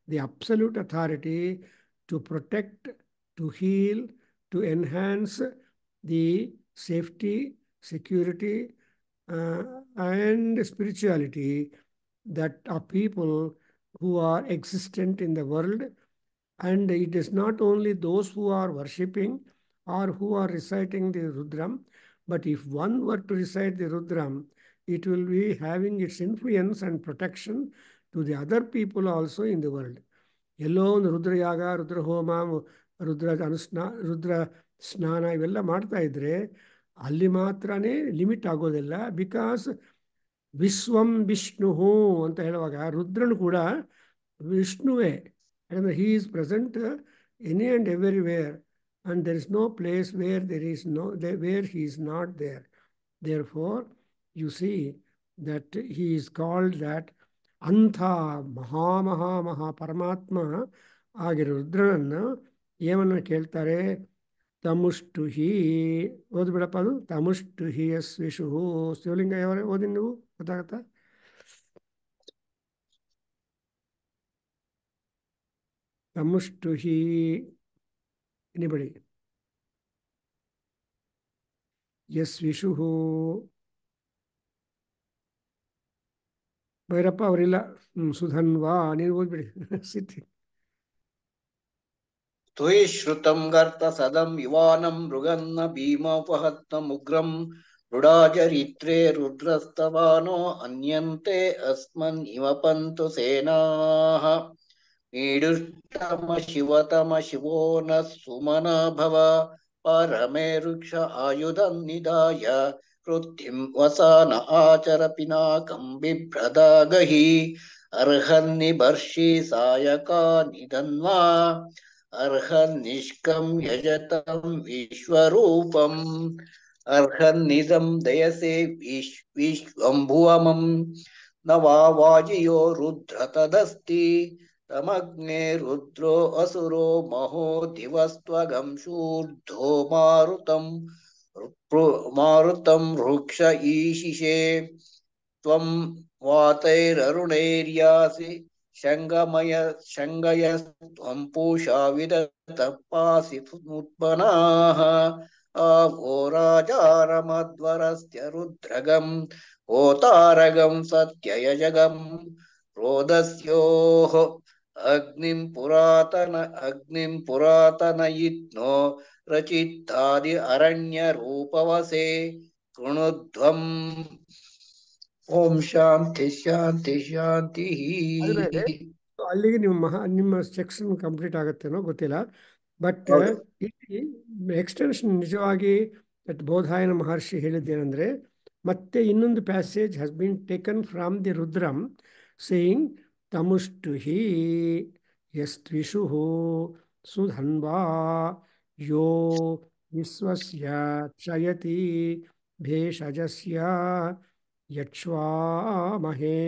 the absolute authority to protect, to heal, to enhance the safety, security, and spirituality that are people who are existent in the world. And it is not only those who are worshipping or who are reciting the Rudram, but if one were to recite the Rudram, it will be having its influence and protection to the other people also in the world. ಎಲ್ಲೋ ಒಂದು ರುದ್ರಯಾಗ, ರುದ್ರಹೋಮ, ರುದ್ರ ಸ್ನಾನ ಇವೆಲ್ಲ ಮಾಡ್ತಾ ಇದ್ರೆ ಅಲ್ಲಿ ಮಾತ್ರನೇ limit ಆಗೋದಿಲ್ಲ. Because ವಿಶ್ವಂ ವಿಷ್ಣು ಅಂತ ಹೇಳುವಾಗ ರುದ್ರನು ಕೂಡ ವಿಷ್ಣುವೇ. ಯಾಕಂದರೆ he is present any and everywhere and there is no place where where he is not there. Therefore, you see that he is called that Antha Maha Paramatma ಆಗಿರೋ ರುದ್ರನನ್ನು ಏನನ್ನು ಕೇಳ್ತಾರೆ? ತಮುಷ್ಟುಹಿ. ಓದ್ಬಿಡಪ್ಪ ಅದು. ತಮುಷ್ಟುಹಿ ಯಸ್ವಿಷು. ಶಿವಲಿಂಗ ಯಾವ ಓದಿ ನೀವು ಗೊತ್ತಾಗತ್ತಾ? ತಮುಷ್ಟುಹಿ. Anybody? ಯಸ್ವಿಷು. ಭೈರಪ್ಪ ಅವರಿಲ್ಲ. ಸುಧನ್ವಾ ನೀನು ಓದ್ಬಿಡಿ. ಸಿದ್ಧಿ. ತ್ವಯಿ ಶ್ರುತಂ ಗರ್ತ ಸದಂ ಯುವಾನಂ ಮೃಗನ್ನ ಭೀಮೋಪಹತ್ನಮುಗ್ರಂ ಮೃಡಾಚರಿತ್ರೇ ರುದ್ರಸ್ತವಾನೋ ಅನ್ಯಂತೆ ಅಸ್ಮನ್ ಇವ ಪಂತು ಸೇನಾಃ ಈಡುಷ್ಟಮ ಶಿವತಮ ಶಿವೋ ನ ಸುಮನ ಭವ ಪರಮೇ ವೃಕ್ಷ ಆಯುಧಂ ನಿಧಾಯ ಕೃತ್ಯಂ ವಸಾನ ಆಚರ ಪಿನಾಕಂ ಬಿಭ್ರದಾಗಹಿ ಅರ್ಹನ್ನಿಬರ್ಷಿ ಸಾಯಕಾ ನಿಧನ್ವಾ ಅರ್ಹನ್ನಿಷ್ಕಂ ಯಜತಂ ವಿಶ್ವರೂಪಂ ಅರ್ಹನ್ನಿದಂ ದಯಸೆ ವಿಶ್ವಂಭುವಮಂ ನ ವಾಜಿಯೋ ರುದ್ರ ತದಸ್ತಿ ತಮಗ್ನೇ ರುದ್ರೋ ಅಸುರೋ ಮಹೋ ದಿವಸ್ತ್ವಗಂ ಶೂರ್ಧೋ ಮಾರುತಂ ವೃಕ್ಷ ಈಶಿಷೆ ತ್ವಂ ವಾತೈರರುಣೈರ್ಯಾಸಿ ಶಂಗಯಸ್ತ್ವಂ ಪೂಷಾ ವಿದತಪಾಸಿ ಮುತ್ಪನಾಃ आवो राजारमध्वरस्य रुद्रगं होतारगं सत्ययजगं रोदस्योः अग्निं पुरातनयित्नो रचित्तादि अरण्यरूपवसे कृणुध्वम् ओम शांति शांति शांति. ಅಲ್ಲಿಗೆ ನಿಮ್ಮ ಸೆಕ್ಷನ್ ಕಂಪ್ಲೀಟ್ ಆಗುತ್ತೇನೋ ಗೊತ್ತಿಲ್ಲ. ಬಟ್ ಇಲ್ಲಿ ಎಕ್ಸ್ಟೆನ್ಷನ್ ನಿಜವಾಗಿ ಬೋಧಾಯನ ಮಹರ್ಷಿ ಹೇಳಿದ್ದೇನೆಂದರೆ, ಮತ್ತೆ ಇನ್ನೊಂದು passage has been taken from the Rudram saying ತಮುಷ್ಟುಹಿ ಯಸ್ತ್ವಿಷು ಸುಧನ್ವಾ ಯೋ ವಿಶ್ವಸ್ಯ ಕ್ಷಯತಿ ಭೇಷಜಸ್ಯ ಯಕ್ಷ್ವಾಮಹೇ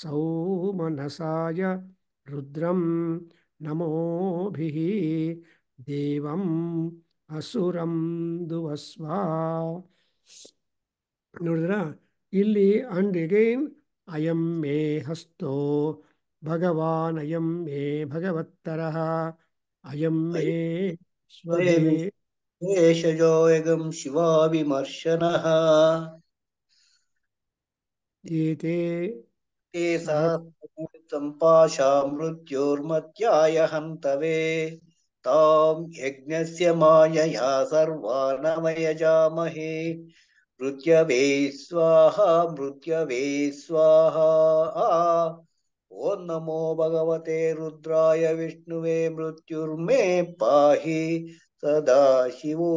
ಸೌಮನಸಾಯ ರುದ್ರಂ ನಮೋಭಿಃ ದೇವಂ ಅಸುರಂ ದುವಸ್ವ. ನೋಡಿದ್ರ ಇಲ್ಲಿ ಅಂಡ್ ಅಗೈನ್ ಅಯಂ ಮೇ ಹಸ್ತೋ ಭಗವಾನ್ ಅಯಂ ಮೇ ಭಗವತ್ತರಃ ಅಯಂ ಮೇ ಸ್ವಧೇ ಏಷಜೋಯಗಂ ಶಿವಾ ವಿಮರ್ಶನಃ ಏತೆ ಸಂಪಾಶಾ ಮೃತ್ಯೋರ್ಮತ್ಯಾಯ ಹಂತವೇ ತಾಂ ಯಜ್ಞಸ್ಯ ಮಾಯಯಾ ಸರ್ವಾನಮಯಜಾಮಹೇ ಮೃತ್ಯವೇ ಸ್ವಾಹಾ ಮೃತ್ಯವೇ ಸ್ವಾಹಾ. ಓಂ ನಮೋ ಭಗವತೆ ರುದ್ರಾಯ ವಿಷ್ಣುವೇ ಮೃತ್ಯುರ್ಮೇ ಪಾಹಿ ಸದಾಶಿವೋ.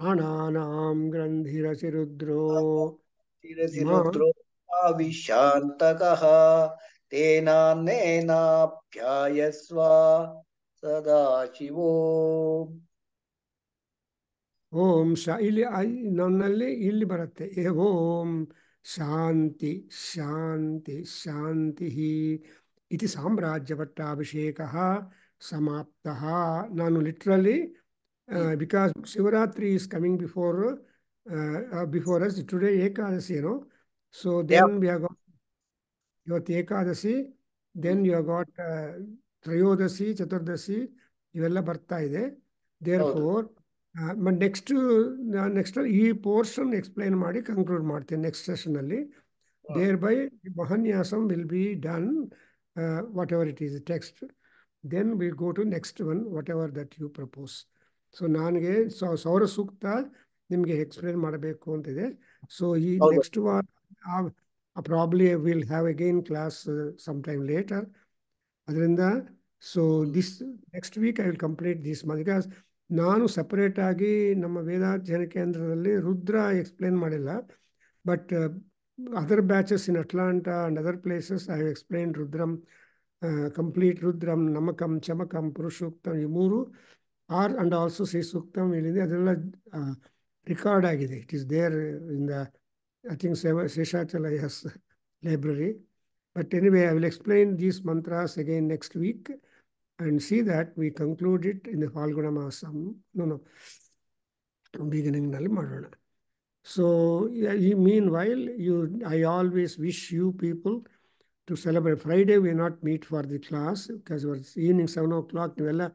ಪ್ರಾಣಾನಾಂ ಗ್ರಂಥಿರಸಿ ರುದ್ರೋ ರುದ್ರೋ ವಿಶಾಂತಕಃ ತೇನಾನೇನಾಪ್ಯಾಯಸ್ವ ಸದಾಶಿವೋ. ಓಂ ಇಲ್ಲಿ ನನ್ನಲ್ಲಿ ಇಲ್ಲಿ ಬರುತ್ತೆ ಓಂ ಶಾಂತಿ ಶಾಂತಿ ಶಾಂತಿ ಇತಿ ಸಾಮ್ರಾಜ್ಯಪಟ್ಟಾಭಿಷೇಕಃ ಸಮಾಪ್ತಃ. ನಾನು literally because Shivaratri is coming before us today Ekadashi ಏನೋ. So then we have got ಇವತ್ತು Ekadashi, then you have got Trayodashi, Chaturdashi ಇವೆಲ್ಲ ಬರ್ತಾ ಇದೆ. ದೇರ್ ಫೋರ್ ನೆಕ್ಸ್ಟ್ ಈ ಪೋರ್ಷನ್ ಎಕ್ಸ್ಪ್ಲೈನ್ ಮಾಡಿ ಕನ್ಕ್ಲೂಡ್ ಮಾಡ್ತೀನಿ ನೆಕ್ಸ್ಟ್ ಸೆಷನಲ್ಲಿ. Thereby Mahanyasam will be done whatever it is text. Then we go to next one whatever that you propose. So ನನಗೆ ಸೌರ ಸೂಕ್ತ ನಿಮಗೆ ಎಕ್ಸ್ಪ್ಲೇನ್ ಮಾಡಬೇಕು ಅಂತಿದೆ. ಸೊ ಈ ನೆಕ್ಸ್ಟ್ ವಾರ probably will have again class some time later. ಅದರಿಂದ so this next week I will complete this because ನಾನು ಸಪ್ರೇಟಾಗಿ ನಮ್ಮ ವೇದಾಧ್ಯಯನ ಕೇಂದ್ರದಲ್ಲಿ ರುದ್ರ ಎಕ್ಸ್ಪ್ಲೇನ್ ಮಾಡಿಲ್ಲ. But other batches in Atlanta and other places I have explain Rudram, complete Rudram, Namakam, Chamakam, Purushasuktam ಈ ಮೂರು ಅಂಡ್ ಆಲ್ಸೋ ಶ್ರೀ ಸೂಕ್ತಂ ಇಲ್ಲಿದೆ. ಅದೆಲ್ಲ ರೆಕಾರ್ಡ್ ಆಗಿದೆ. It is there in the I think Sheshachalaya's library. But anyway, I will explain these mantras again next week and see that we conclude it in the Falguna Masam. No, beginning nalli madona. So meanwhile, I always wish you people to celebrate. Friday we will not meet for the class because it was evening 7 o'clock. ನೀವೆಲ್ಲ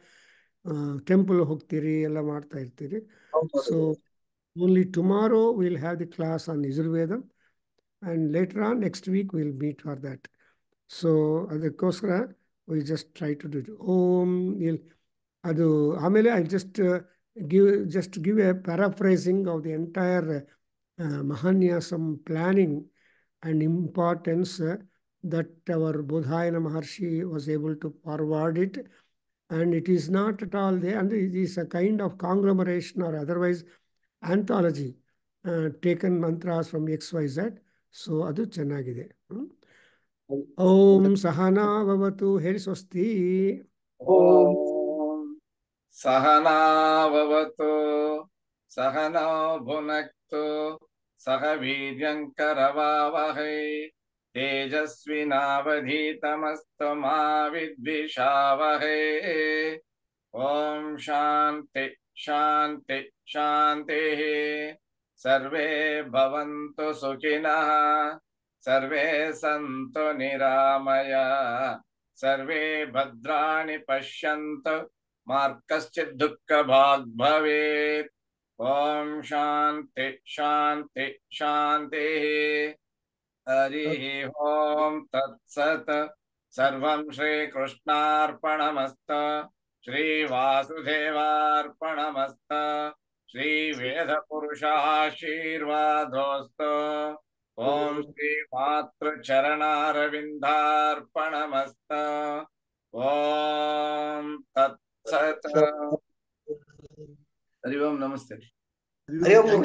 temple ಹೋಗ್ತೀರಿ, ಎಲ್ಲ ಮಾಡ್ತಾ ಇರ್ತೀರಿ. So only tomorrow we'll have the class on Yajurveda. And later on, next week, we'll meet for that. So, ಅದಕ್ಕೋಸ್ಕರ we just try to do it. ಅದು ಆಮೇಲೆ I just give a paraphrasing of the entire Mahanyasam planning and importance that our Bodhayana Maharshi was able to forward it. And it is not at all there. And it is a kind of conglomeration or otherwise anthology, taken mantras from XYZ. So ಅದು ಚೆನ್ನಾಗಿದೆ. ಓಂ ಸಹನಾ ಭವತು. ಹೇಳಿ ಸ್ವಸ್ತಿ. ಓಂ ಸಹನಾ ಭವತು ಸಹನೋ ಭುನಕ್ತು ಸಹ ವೀರ್ಯಂಕರವಾವಹೈ ತೇಜಸ್ವಿನಾವಧೀತಮಸ್ತು ಮಾ ವಿದ್ವಿಷಾವಹೈ. ಓಂ ಶಾಂತಿ ಶಾಂತಿ ಶಾಂತಿ. ಸರ್ವೇ ಭವಂತು ಸುಖಿನಃ, ಸರ್ವೇ ಸಂತು ನಿರಾಮಯಾಃ, ಸರ್ವೇ ಭದ್ರಾಣಿ ಪಶ್ಯಂತು ಮಾ ಕಶ್ಚಿತ್ ದುಃಖಭಾಗ್ ಭವೇತ್. ಓಂ ಶಾಂತಿ ಶಾಂತಿ ಶಾಂತಿ. ಹರಿ ಓಂ ತತ್ಸತ್. ಸರ್ವಂ ಶ್ರೀಕೃಷ್ಣಾರ್ಪಣಮಸ್ತು. ಶ್ರೀ ವಾಸುದೇವಾರ್ಪಣಮಸ್ತು. ಶ್ರೀ ವೇದ ಪುರುಷಾಶೀರ್ವಾದೋಸ್ತು. ಓಂ ಶ್ರೀ ಮಾತೃ ಚರಣಾರವಿಂದಾರ್ಪಣಮಸ್ತು. ಓಂ ತತ್ಸತ್. ಹರಿ ಓಂ ನಮಸ್ತೆ. ಹರಿ ಓಂ.